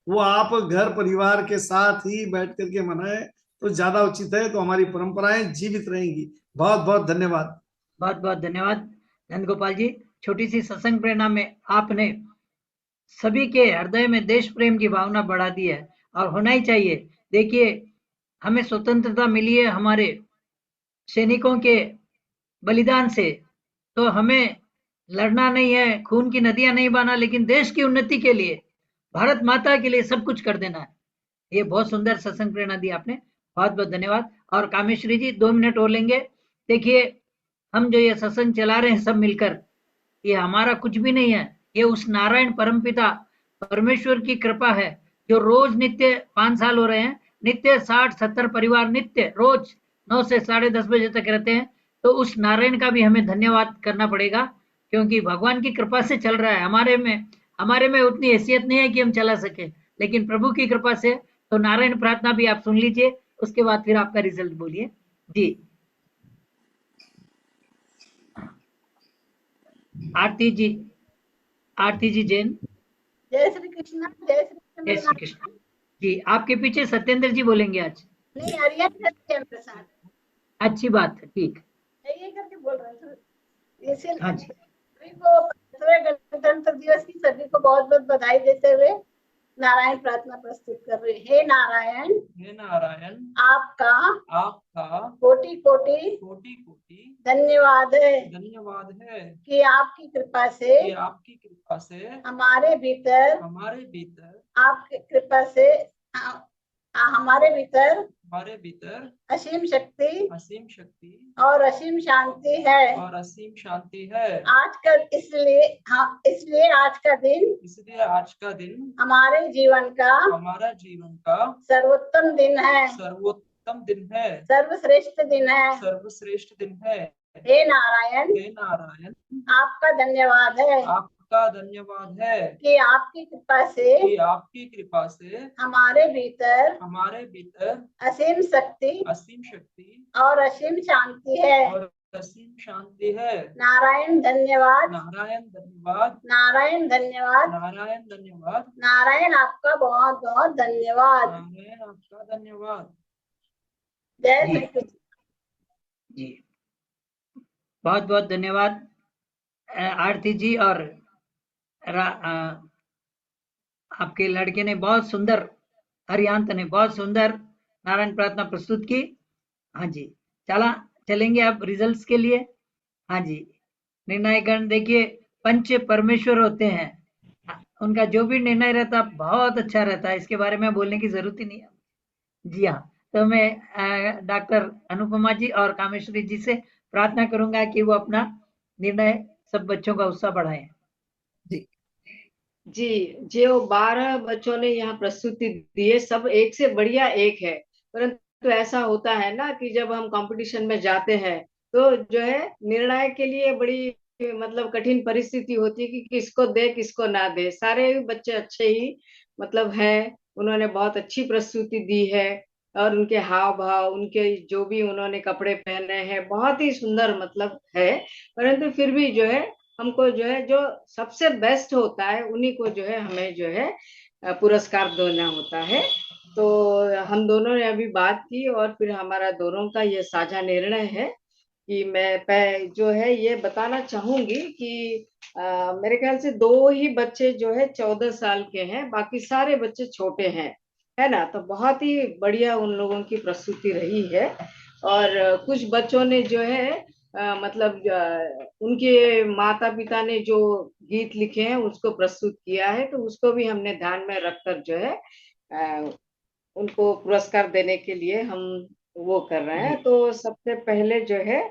वो आप घर परिवार के साथ ही बैठ करके मनाएं तो ज्यादा उचित है। तो हमारी परंपराएं जीवित रहेंगी। बहुत बहुत धन्यवाद। बहुत बहुत धन्यवाद नंद गोपाल जी। छोटी सी सत्संग प्रेरणा में आपने सभी के हृदय में देश प्रेम की भावना बढ़ा दी है, और होना ही चाहिए। देखिए हमें स्वतंत्रता मिली है हमारे सैनिकों के बलिदान से, तो हमें लड़ना नहीं है, खून की नदियां नहीं बहाना, लेकिन देश की उन्नति के लिए, भारत माता के लिए सब कुछ कर देना है। ये बहुत सुंदर सत्संग प्रेरणा दी आपने, बहुत बहुत धन्यवाद। और कामेश्वरी जी 2 मिनट और लेंगे। देखिए हम जो ये सत्संग चला रहे हैं सब मिलकर, ये हमारा कुछ भी नहीं है, ये उस नारायण परमपिता परमेश्वर की कृपा है, जो रोज नित्य 5 साल हो रहे हैं, नित्य 60-70 परिवार नित्य रोज 9 से 10:30 बजे तक रहते हैं। तो उस नारायण का भी हमें धन्यवाद करना पड़ेगा, क्योंकि भगवान की कृपा से चल रहा है। हमारे में उतनी हैसियत नहीं है कि हम चला सके, लेकिन प्रभु की कृपा से। तो नारायण प्रार्थना भी आप सुन लीजिए, उसके बाद फिर आपका रिजल्ट बोलिए जी। आरती जी जैन। जय श्री कृष्ण। जय श्री जय श्री कृष्ण जी, आपके पीछे सत्येंद्र जी बोलेंगे आज। नहीं, आर्यन सत्येंद्र प्रसाद अच्छी बात है, ठीक। ये करके बोल रहे हैं इसे। हाँ जी, सभी को 15वें गणतंत्र दिवस की सभी को बहुत बहुत बधाई देते हुए नारायण प्रार्थना प्रस्तुत कर रहे हैं। हे नारायण, हे नारायण, आपका आपका कोटि कोटि कोटि कोटि धन्यवाद है धन्यवाद है कि आपकी कृपा से कि आपकी कृपा से हमारे भीतर आपकी कृपा से हमारे भीतर असीम शक्ति और असीम शांति है। आज का इसलिए आज का दिन हमारे जीवन का सर्वोत्तम दिन है, सर्वश्रेष्ठ दिन है। हे नारायण, आपका धन्यवाद है कि आपकी कृपा से हमारे भीतर असीम शक्ति और असीम शांति है। नारायण धन्यवाद, नारायण आपका बहुत बहुत धन्यवाद। जय श्री कृष्ण जी, बहुत बहुत धन्यवाद आरती जी। और आपके लड़के ने बहुत सुंदर, हरियांत ने बहुत सुंदर नारायण प्रार्थना प्रस्तुत की। हाँ जी, चलेंगे अब रिजल्ट्स के लिए। हाँ जी, निर्णय गण देखिए पंच परमेश्वर होते हैं, उनका जो भी निर्णय रहता बहुत अच्छा रहता है, इसके बारे में बोलने की जरूरत ही नहीं है। जी हाँ, तो मैं डॉक्टर अनुपमा जी और कामेश्वरी जी से प्रार्थना करूंगा कि वो अपना निर्णय सब बच्चों का उत्साह बढ़ाएं। जी, जो 12 बच्चों ने यहाँ प्रस्तुति दी है, सब एक से बढ़िया एक है। परंतु ऐसा होता है ना कि जब हम कंपटीशन में जाते हैं तो जो है निर्णय के लिए बड़ी मतलब कठिन परिस्थिति होती है कि किसको दे किसको ना दे। सारे बच्चे अच्छे ही मतलब हैं, उन्होंने बहुत अच्छी प्रस्तुति दी है और उनके हाव भाव, उनके जो भी उन्होंने कपड़े पहने हैं बहुत ही सुंदर मतलब है। परंतु फिर भी जो है हमको जो है जो सबसे बेस्ट होता है उन्हीं को जो है हमें जो है पुरस्कार देना होता है। तो हम दोनों ने अभी बात की और फिर हमारा दोनों का ये साझा निर्णय है कि मैं जो है ये बताना चाहूंगी कि मेरे ख्याल से 2 ही बच्चे जो है 14 साल के हैं, बाकी सारे बच्चे छोटे हैं, है ना। तो बहुत ही बढ़िया उन लोगों की प्रस्तुति रही है। और कुछ बच्चों ने जो है मतलब उनके माता पिता ने जो गीत लिखे हैं उसको प्रस्तुत किया है, तो उसको भी हमने ध्यान में रखकर जो है उनको पुरस्कार देने के लिए हम वो कर रहे हैं। तो सबसे पहले जो है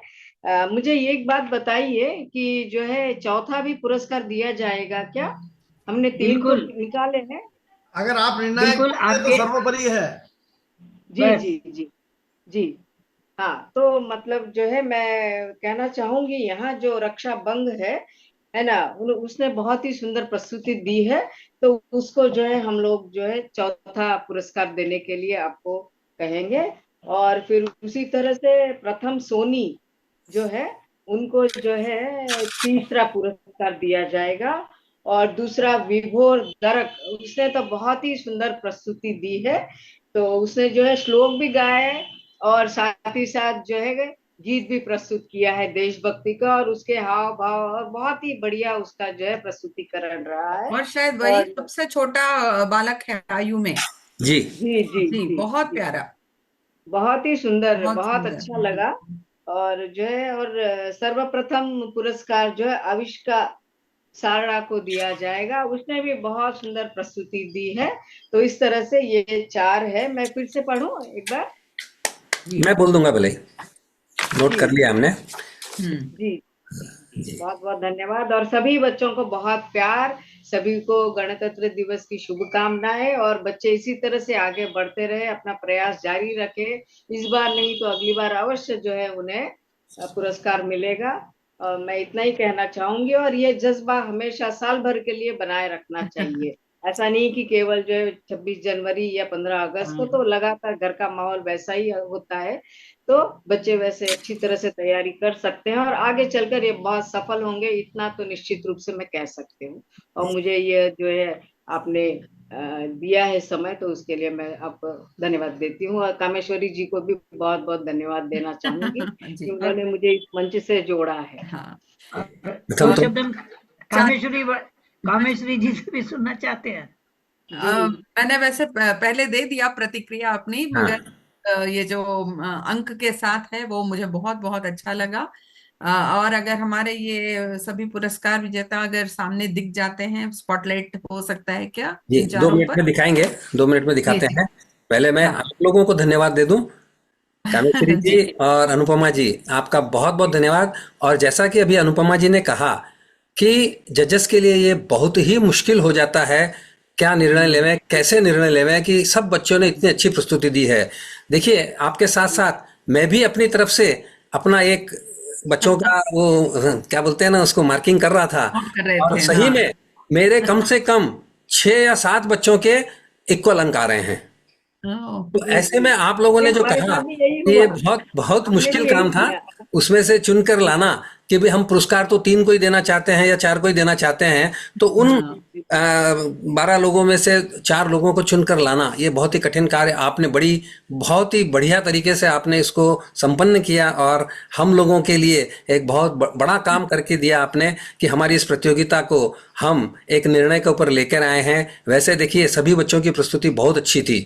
मुझे एक बात बताइए कि जो है चौथा भी पुरस्कार दिया जाएगा क्या? हमने 3 को निकाले हैं। अगर आप निर्णायक तो सर्वोपरि है। जी जी जी जी हाँ, तो मतलब जो है मैं कहना चाहूंगी यहाँ जो रक्षा बंग है ना, उसने बहुत ही सुंदर प्रस्तुति दी है, तो उसको जो है हम लोग जो है चौथा पुरस्कार देने के लिए आपको कहेंगे। और फिर उसी तरह से प्रथम सोनी जो है उनको जो है तीसरा पुरस्कार दिया जाएगा। और दूसरा विभोर दरक, उसने तो बहुत ही सुंदर प्रस्तुति दी है, तो उसने जो है श्लोक भी गाए और साथ ही साथ जो है गीत भी प्रस्तुत किया है देशभक्ति का, और उसके हाव भाव और बहुत ही बढ़िया उसका जो है प्रस्तुतिकरण रहा है। और शायद वही सबसे छोटा बालक है आयु में। जी जी जी जी, बहुत प्यारा, बहुत ही सुंदर, बहुत अच्छा लगा। और जो है और सर्वप्रथम पुरस्कार जो है आविष्का सारणा को दिया जाएगा, उसने भी बहुत सुंदर प्रस्तुति दी है। तो इस तरह से ये 4 है। मैं फिर से पढ़ूं एक बार? मैं बोल दूंगा, भले नोट कर लिया हमने। जी, बहुत बहुत धन्यवाद। और सभी बच्चों को बहुत प्यार, सभी को गणतंत्र दिवस की शुभकामनाएं। और बच्चे इसी तरह से आगे बढ़ते रहे, अपना प्रयास जारी रखे। इस बार नहीं तो अगली बार अवश्य जो है उन्हें पुरस्कार मिलेगा। और मैं इतना ही कहना चाहूंगी। और ये जज्बा हमेशा साल भर के लिए बनाए रखना चाहिए। ऐसा नहीं कि केवल जो है 26 जनवरी या 15 अगस्त को, तो लगातार घर का माहौल वैसा ही होता है, तो बच्चे वैसे अच्छी तरह से तैयारी कर सकते हैं और आगे चलकर ये बहुत सफल होंगे, इतना तो निश्चित रूप से मैं कह सकती हूँ। और मुझे ये जो है आपने दिया है समय, तो उसके लिए मैं आपको धन्यवाद देती हूँ। और कामेश्वरी जी को भी बहुत बहुत धन्यवाद देना चाहूंगी कि उन्होंने मुझे इस मंच से जोड़ा है। दो शब्द हम कामेश्वरी जी से भी सुनना चाहते हैं। मैंने वैसे पहले दे दिया प्रतिक्रिया अपनी, मगर ये जो अंक के साथ है वो मुझे बहुत बहुत अच्छा लगा। और अगर हमारे ये सभी पुरस्कार विजेता अगर सामने दिख जाते हैं, स्पॉटलाइट हो सकता है क्या जी, इन 2 चारों मिनट पर? में दिखाएंगे, 2 मिनट में दिखाते हैं। पहले मैं आप लोगों को धन्यवाद दे दूं, कामेश्वरी जी और अनुपमा जी, आपका बहुत बहुत धन्यवाद। और जैसा कि अभी अनुपमा जी ने कहा कि जजेस के लिए ये बहुत ही मुश्किल हो जाता है, क्या निर्णय लेवें, कैसे निर्णय लेवें, कि सब बच्चों ने इतनी अच्छी प्रस्तुति दी है। देखिए, आपके साथ साथ मैं भी अपनी तरफ से अपना एक बच्चों का वो क्या बोलते हैं ना, उसको मार्किंग कर रहा था, कर रहे और थे, सही हाँ। में मेरे कम से कम 6 या 7 बच्चों के इक्वल अंक आ रहे हैं। तो ऐसे में आप लोगों ने जो हमारे कहा साथ भी यही कि ये हुआ, बहुत बहुत हमने मुश्किल भी यही काम था, किया। उसमें से चुनकर लाना कि भाई हम पुरस्कार तो 3 को ही देना चाहते हैं या 4 को ही देना चाहते हैं, तो उन 12 लोगों में से 4 लोगों को चुनकर लाना, ये बहुत ही कठिन कार्य आपने बहुत ही बढ़िया तरीके से आपने इसको संपन्न किया। और हम लोगों के लिए एक बहुत बड़ा काम करके दिया आपने कि हमारी इस प्रतियोगिता को हम एक निर्णय के ऊपर लेकर आए हैं। वैसे देखिए, सभी बच्चों की प्रस्तुति बहुत अच्छी थी,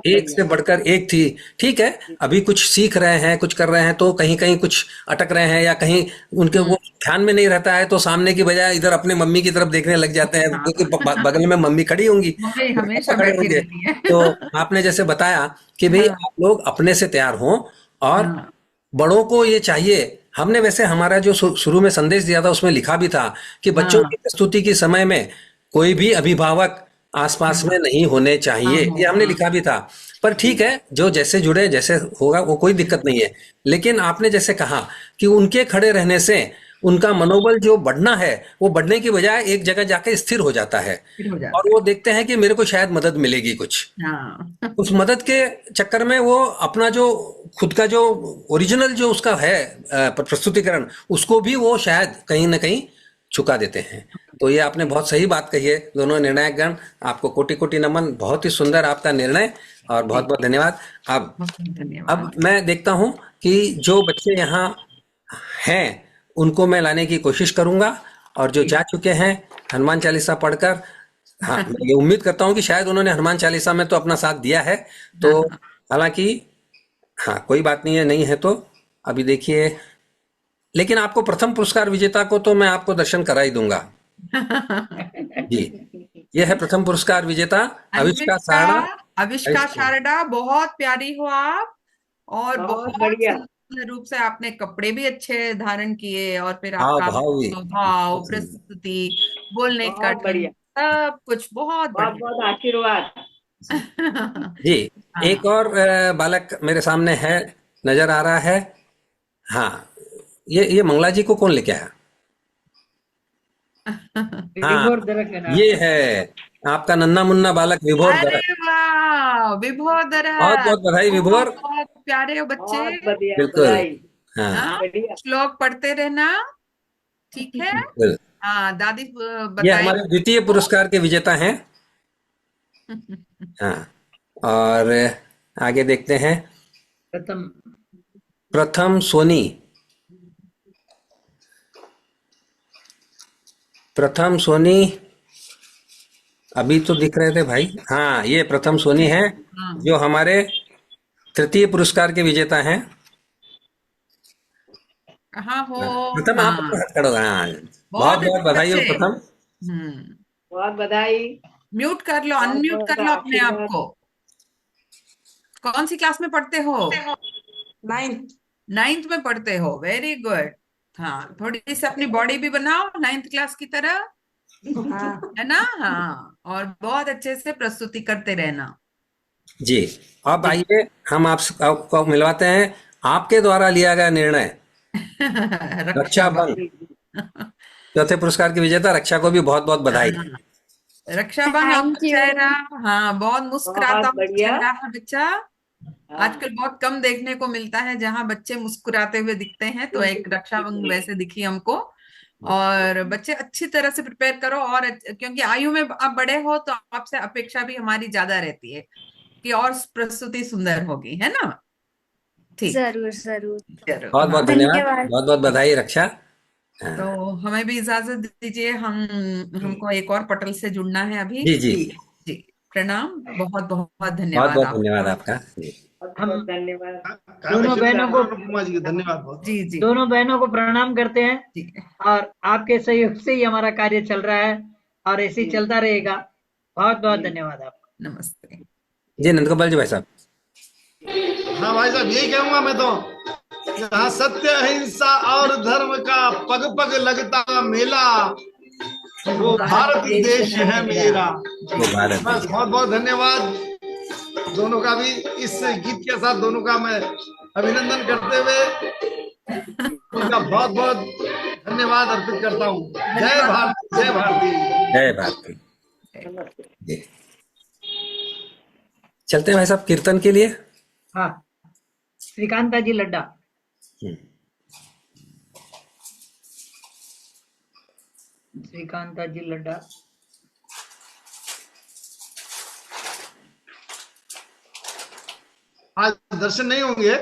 एक से बढ़कर एक थी। ठीक है, अभी कुछ सीख रहे हैं, कुछ कर रहे हैं, तो कहीं कहीं कुछ अटक रहे हैं, या कहीं उनके वो ध्यान में नहीं रहता है, तो सामने की बजाय इधर अपने मम्मी की तरफ देखने लग जाते हैं, क्योंकि बगल में मम्मी खड़ी होंगी, मम्मी हमेशा पकड़े बैठी होंगे। रहती है। तो आपने जैसे बताया कि भाई आप लोग अपने से तैयार हों, और बड़ों को ये चाहिए। हमने वैसे हमारा जो शुरू में संदेश दिया था उसमें लिखा भी था कि बच्चों की प्रस्तुति के समय में कोई भी अभिभावक आसपास में नहीं होने चाहिए, ये हमने लिखा भी था। पर ठीक है, जो जैसे जुड़े, जैसे होगा वो कोई दिक्कत नहीं है। लेकिन आपने जैसे कहा कि उनके खड़े रहने से उनका मनोबल जो बढ़ना है, वो बढ़ने की बजाय एक जगह जाके स्थिर हो जाता है, और वो देखते हैं कि मेरे को शायद मदद मिलेगी कुछ। उस मदद के चक्कर में वो अपना जो खुद का जो ओरिजिनल जो उसका है प्रस्तुतिकरण, उसको भी वो शायद कहीं ना कहीं चुका देते हैं। तो ये आपने बहुत सही बात कही है। दोनों निर्णायक गण, आपको कोटि कोटि नमन, बहुत ही सुंदर आपका निर्णय, और बहुत बहुत धन्यवाद। अब मैं देखता हूं कि जो बच्चे यहाँ हैं उनको मैं लाने की कोशिश करूंगा, और जो जा चुके हैं हनुमान चालीसा पढ़कर, हाँ, मैं ये उम्मीद करता हूँ कि शायद उन्होंने हनुमान चालीसा में तो अपना साथ दिया है। तो हालांकि हाँ, कोई बात नहीं है, नहीं है तो अभी देखिए। लेकिन आपको प्रथम पुरस्कार विजेता को तो मैं आपको दर्शन करा ही दूंगा जी। ये है प्रथम पुरस्कार विजेता अविष्का सारड़ा। अविष्का शारदा, बहुत प्यारी हो आप, और बहुत बहुत बढ़िया। सुंदर रूप से आपने कपड़े भी अच्छे धारण किए, और फिर भाव आपका भाव भी भाव, प्रस्तुति, बोलने का बहुत बढ़िया, ढंग, सब कुछ बहुत बहुत बढ़िया। बहुत आशीर्वाद। जी। एक और बालक मेरे सामने है, नजर आ रहा है। हाँ, ये मंगला जी को कौन लेके आया? विभोर दरक है ना? ये है आपका नन्ना मुन्ना बालक विभोर अरे दरक। वाह, विभोर बहुत बहुत दरक, बधाई विभोर। बहुत प्यारे हो बच्चे। बहुत बढ़िया, बिल्कुल। बधाई। हाँ, बढ़िया। श्लोक पढ़ते रहना, ठीक है? बिल्कुल। हाँ, दादी ये बताए। हमारे द्वितीय पुरस्कार के विजेता हैं। हाँ, और आगे देखते हैं। प्रथम सोनी, प्रथम सोनी अभी तो दिख रहे थे भाई। हाँ, ये प्रथम सोनी है, जो हमारे तृतीय पुरस्कार के विजेता हैं। कहाँ हो? प्रथम आप हाँ, हाथ खड़ो। हाँ, बहुत बहुत बहुत अच्छे बधाई हो बच्चे। प्रथम। बहुत बधाई। म्यूट कर लो, बहुत अनम्यूट बहुत कर लो अपने आप आशीर्वाद। को। कौन सी क्लास में पढ़ते हो? 9th। 9th में पढ़ते हो, वेरी गुड। हाँ, थोड़ी सी अपनी बॉडी भी बनाओ 9th क्लास की तरह, है ना? हाँ, और बहुत अच्छे से प्रस्तुति करते रहना जी। अब आइए हम आपको मिलवाते हैं आपके द्वारा लिया गया निर्णय, रक्षा बंध। चौथे पुरस्कार की विजेता रक्षा को भी बहुत बहुत बधाई। रक्षा बंध, आपका चेहरा, हाँ, बहुत मुस्कुराता बहुत हुआ बढ़िया। चेहरा है बच्चा। आजकल बहुत कम देखने को मिलता है जहां बच्चे मुस्कुराते हुए दिखते हैं, तो एक रक्षा बंध वैसे दिखी हमको। और बच्चे अच्छी तरह से प्रिपेयर करो, और क्योंकि आयु में आप बड़े हो तो आपसे अपेक्षा भी हमारी ज्यादा रहती है कि और प्रस्तुति सुंदर होगी, है ना? ठीक, जरूर जरूर। जरूर, बहुत बहुत हाँ। धन्यवाद, धन्यवाद। बहुत बहुत बधाई रक्षा। तो हमें भी इजाजत दीजिए, हमको एक और पटल से जुड़ना है अभी। जी जी, जी, प्रणाम, बहुत बहुत बहुत धन्यवाद बहुत आपका। धन्यवाद आपका जी। हम धन्यवाद। दोनों बहनों को अनुपमा जी को धन्यवाद बहुत। जी जी दोनों बहनों को प्रणाम करते हैं, जी, और आपके सहयोग से ही हमारा कार्य चल रहा है और ऐसे ही चलता रहेगा। बहुत बहुत धन्यवाद आपका। नमस्ते। जी नंदगोपाल जी भाई साहब। हाँ भाई साहब, यही कहूंगा मैं तो, जहाँ सत्य अहिंसा और धर्म का पग पग लगता मेला, वो भारत देश है मेरा। वो भारत बस, बहुत बहुत धन्यवाद दोनों का भी। इस गीत के साथ दोनों का मैं अभिनंदन करते हुए उनका बहुत बहुत धन्यवाद अर्पित करता हूँ। जय भारत, जय भारती, जय भारती जी। चलते हैं भाई साहब कीर्तन के लिए। हाँ, श्रीकांता जी लड्डा। श्रीकांता जी लड्डा। आज दर्शन नहीं होंगे?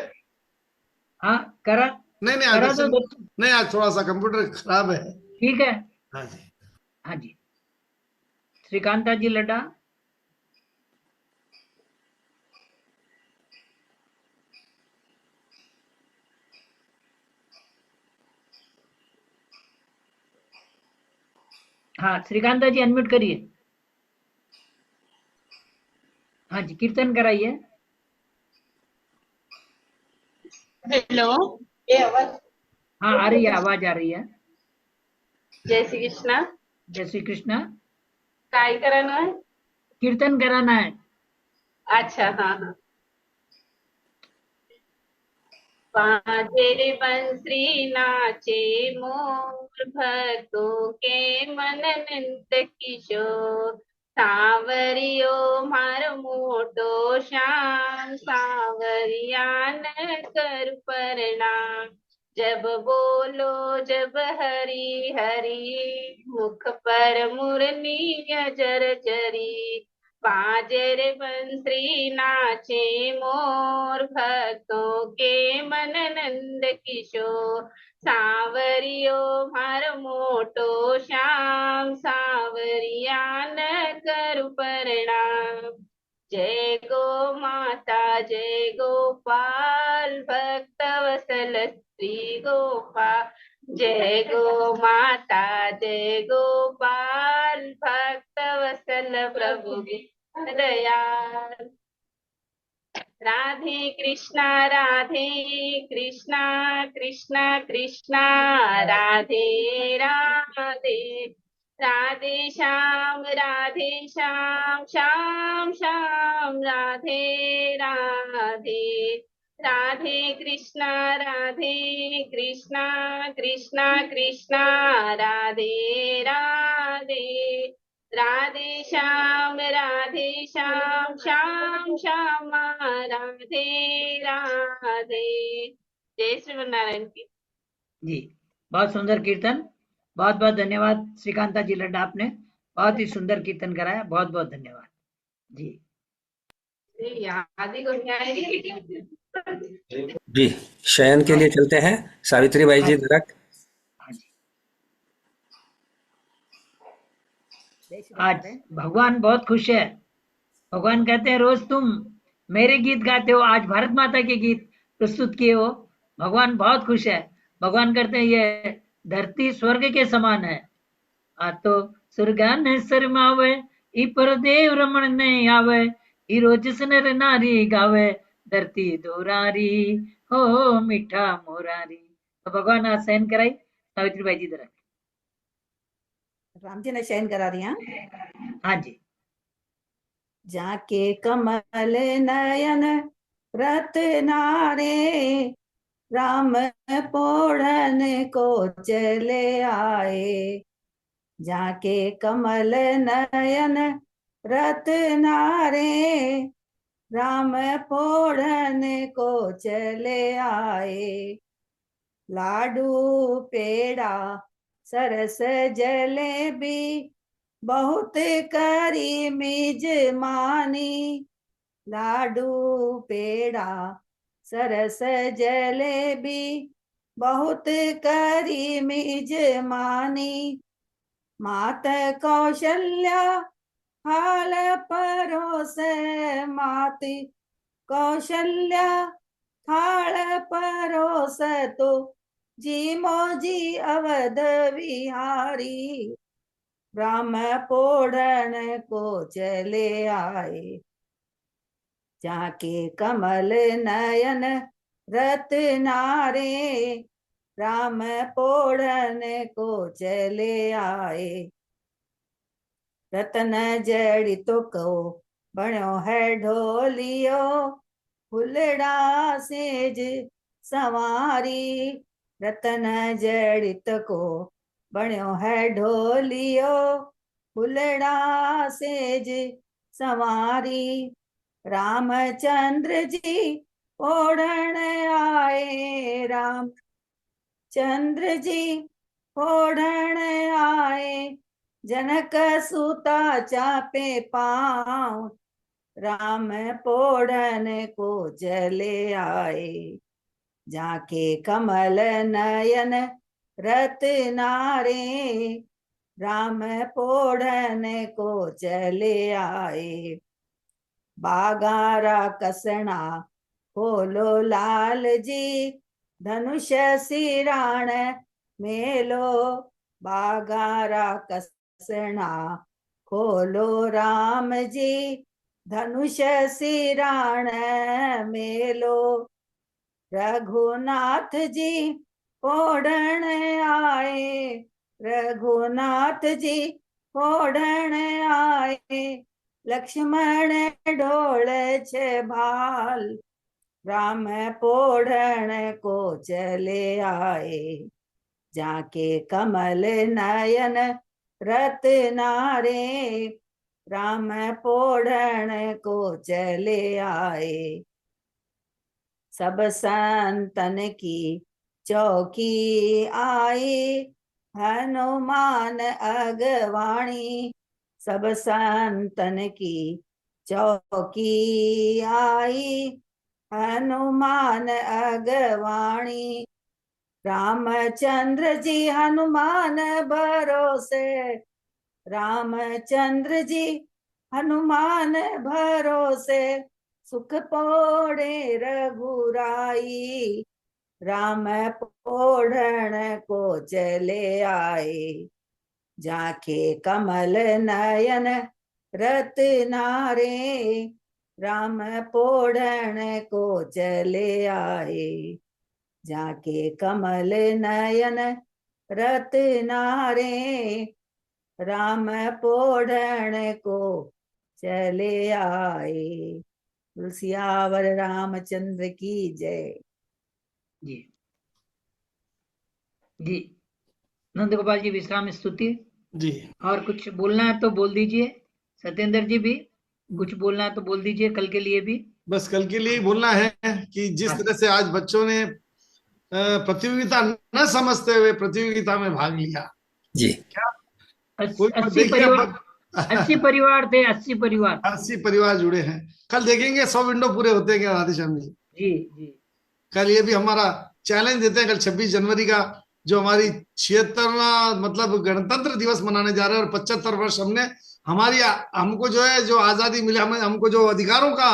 हाँ, करा नहीं नहीं, आज करा दर्शन तो नहीं, आज थोड़ा सा कंप्यूटर खराब है। ठीक है। हाँ जी, हाँ जी, श्रीकांता जी लड्डा। हाँ, श्रीकांता जी अनम्यूट करिए। हाँ जी, कीर्तन कराइए। हेलो, ये आवाज? हाँ, आ रही है, आवाज आ रही है। जय श्री कृष्णा। जय श्री कृष्णा। काय कराना है? कीर्तन कराना है। अच्छा, हाँ हाँ। बाजे रे बंसरी नाचे मोर, भक्तों के मन नंद किशोर। सावरियो मार मोटो श्याम, सावरिया न कर प्रणाम। जब बोलो जब हरि हरि, मुख पर मुरली अजर जरी। बाजे रे बंसरी नाचे मोर, भक्तों के मन नंद किशोर। सावरियो मार मोटो श्याम, सावरिया न करु प्रणाम। जय गो माता जय गोपाल, भक्त वसल श्री गोपाल। जय गो माता जय गोपाल, भक्त वसल प्रभु दयाल। राधे कृष्णा कृष्णा कृष्णा राधे राधे। राधे श्याम श्याम श्याम राधे राधे। राधे कृष्णा कृष्णा कृष्णा राधे राधे। राधे श्याम श्याम श्याम राधे राधे। जय श्री नारायण की जी, बहुत सुंदर कीर्तन। बहुत बहुत धन्यवाद श्रीकांता जी लड्डा, आपने बहुत ही सुंदर कीर्तन कराया। बहुत बहुत धन्यवाद जी। याद ही को नहीं आएगी। जी, शयन के लिए चलते हैं। सावित्री बाई जी दरक। आज भगवान बहुत खुश है। भगवान कहते हैं रोज तुम मेरे गीत गाते हो, आज भारत माता के गीत प्रस्तुत किए हो। भगवान बहुत खुश है। भगवान कहते हैं ये धरती स्वर्ग के समान है। आ तो स्वर्गान शर्मावे, ई पर देव रमण ने आवे। ई रोज नर नारी गावे, धरती दोरारी हो मीठा मोरारी। तो भगवान आज शयन कराई। सावित्री बाई जी दरक। राम जी ने शयन करा दिया। हाँ जी। जाके कमल नयन रत्नारे, राम पोढ़न को चले आए। जाके कमल नयन रत्नारे, राम पोढ़न को चले आए। लाडू पेड़ा सरस जलेबी बहुत करी मिजमानी, लाडू पेड़ा सरस जलेबी बहुत करी मिजमानी, मात कौशल्या हाल परोसे, माती कौशल्या थाल परोस तो, जी मोजी अवध विहारी, राम पोढ़न को चले आए, जाके कमल नयन रत्नारे, राम पोढ़न को चले आए, रतन जड़ितो को बणो है ढोलियो, फुलड़ा सेज सवारी, रतन जड़ित को बणो है ढोलियो, फुलड़ा सेज सवारी, रामचंद्र जी ओढ़ण आए, राम चंद्र जी ओढ़ण आए, जनक सुता चापे पाँव, राम पोढ़न को चले आए, जाके कमल नयन रत्नारे, राम पोढ़न को चले आए, बागारा कसना खोलो लाल जी, धनुष सिराण मेलो, बागारा कसना खोलो राम जी, धनुष सिराण मेलो, रघुनाथ जी ओढ़ण आए, रघुनाथ जी ओढ़ण आए, लक्ष्मण ढोल छे भाल, राम पोढ़ण को चले आए, जाके कमल नयन रत्नारे, राम पोढ़ण को चले आए, सब संतन की चौकी आई, हनुमान अगवाणी, सब संतन की चौकी आई, हनुमान अगवाणी, रामचंद्र जी हनुमान भरोसे, रामचंद्र जी हनुमान भरोसे, सुख पोढ़े रघुराई, राम पोढ़ण को चले आए, जाके कमल नयन रत्नारे, राम पोढ़ण को चले आए, जाके कमल नयन रत्नारे, राम पोढ़ण को चले आए। तुलसियावर रामचंद्र की जय। जी जी, नंद गोपाल जी विश्राम स्तुति जी। और कुछ बोलना है तो बोल दीजिए। सत्येंद्र जी भी कुछ बोलना है तो बोल दीजिए, कल के लिए भी। बस कल के लिए ही बोलना है कि जिस तरह से आज बच्चों ने प्रतियोगिता न समझते हुए प्रतियोगिता में भाग लिया जी। क्या 80 परिवार थे, 80 परिवार जुड़े हैं। कल देखेंगे 100 विंडो पूरे होते हैं क्या राधेश्याम जी? जी। कल ये भी हमारा चैलेंज देते हैं। कल 26 जनवरी का जो हमारी 76वां मतलब गणतंत्र दिवस मनाने जा रहे हैं और 75 वर्ष हमको जो है जो आजादी मिले, हमको जो अधिकारों का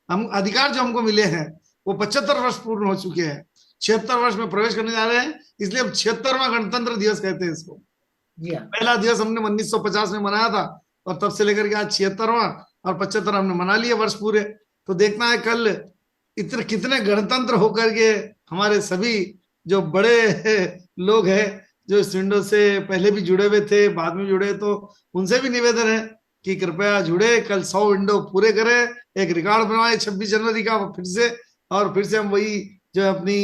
अधिकार जो हमको मिले हैं वो 75 वर्ष पूर्ण हो चुके हैं। 76 वर्ष में प्रवेश करने जा रहे हैं, इसलिए हम 76वां गणतंत्र दिवस कहते हैं इसको। पहला दिवस हमने 1950 में मनाया था और तब से लेकर के आज 76वां और 75 हमने मना लिए वर्ष पूरे। तो देखना है कल इतने कितने गणतंत्र होकर के हमारे सभी जो बड़े लोग हैं जो इस विंडो से पहले भी जुड़े हुए थे, बाद में जुड़े, तो उनसे भी निवेदन है कि कृपया जुड़े, कल 100 विंडो पूरे करें, एक रिकॉर्ड बनवाए 26 जनवरी का फिर से हम वही जो अपनी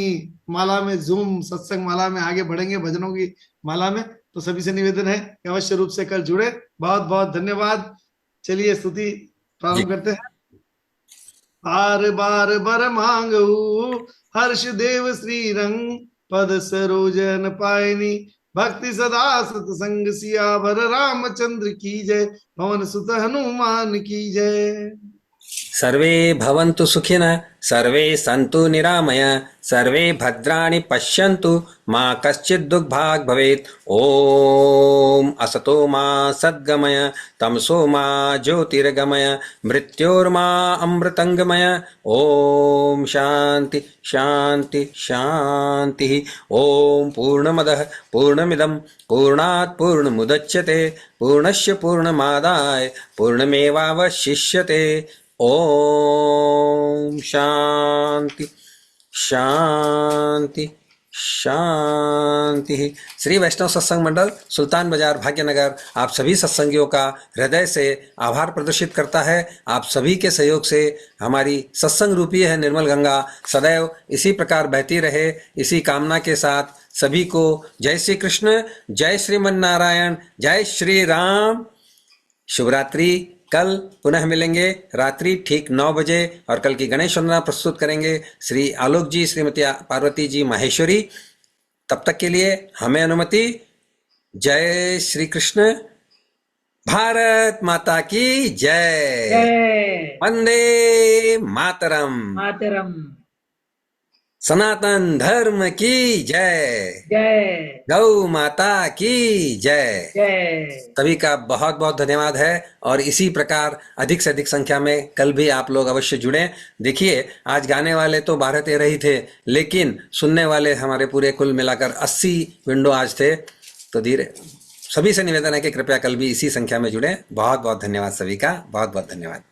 माला में जूम सत्संग माला में आगे बढ़ेंगे, भजनों की माला में। तो सभी से निवेदन है कि अवश्य रूप से कल जुड़े। बहुत बहुत धन्यवाद। चलिए स्तुति प्रारंभ करते हैं। बार बार बर मांगू हर्ष देव श्री रंग, पद सरोजन पायनी भक्ति सदा सतसंग सियावर रामचंद्र की जय। पवन सुत हनुमान की जय। सर्वे भवन्तु सुखिनः, सर्वे सन्तु निरामय, सर्वे भद्राणि पश्यन्तु, मा कश्चित् दुःखभाग् भवेत्। ॐ असतो मा सद्गमय, तमसो मा ज्योतिर्गमय, मृत्योर्मा अमृतङ्गमय। ॐ शान्ति शान्ति शान्तिः। ॐ पूर्णमदः पूर्णमिदं पूर्णात् पूर्णमुदच्यते, पूर्णस्य पूर्णमादाय पूर्णमेवावशिष्यते। ओम शांति शांति शांति। श्री वैष्णव सत्संग मंडल सुल्तान बाजार भाग्यनगर आप सभी सत्संगियों का हृदय से आभार प्रदर्शित करता है। आप सभी के सहयोग से हमारी सत्संग रूपी है निर्मल गंगा सदैव इसी प्रकार बहती रहे, इसी कामना के साथ सभी को जय श्री कृष्ण, जय श्रीमन नारायण, जय श्री राम। शुभरात्रि। कल पुनः मिलेंगे रात्रि ठीक 9 बजे और कल की गणेश वंदना प्रस्तुत करेंगे श्री आलोक जी, श्रीमती पार्वती जी माहेश्वरी। तब तक के लिए हमें अनुमति। जय श्री कृष्ण। भारत माता की जय। जय वंदे मातरम। मातरम। सनातन धर्म की जय। जय गौ माता की जय। जय। सभी का बहुत बहुत धन्यवाद है और इसी प्रकार अधिक से अधिक संख्या में कल भी आप लोग अवश्य जुड़ें। देखिए आज गाने वाले तो 12-13 ही थे, लेकिन सुनने वाले हमारे पूरे कुल मिलाकर 80 विंडो आज थे। तो धीरे सभी से निवेदन है कि कृपया कल भी इसी संख्या में जुड़ें। बहुत बहुत धन्यवाद सभी का, बहुत बहुत धन्यवाद।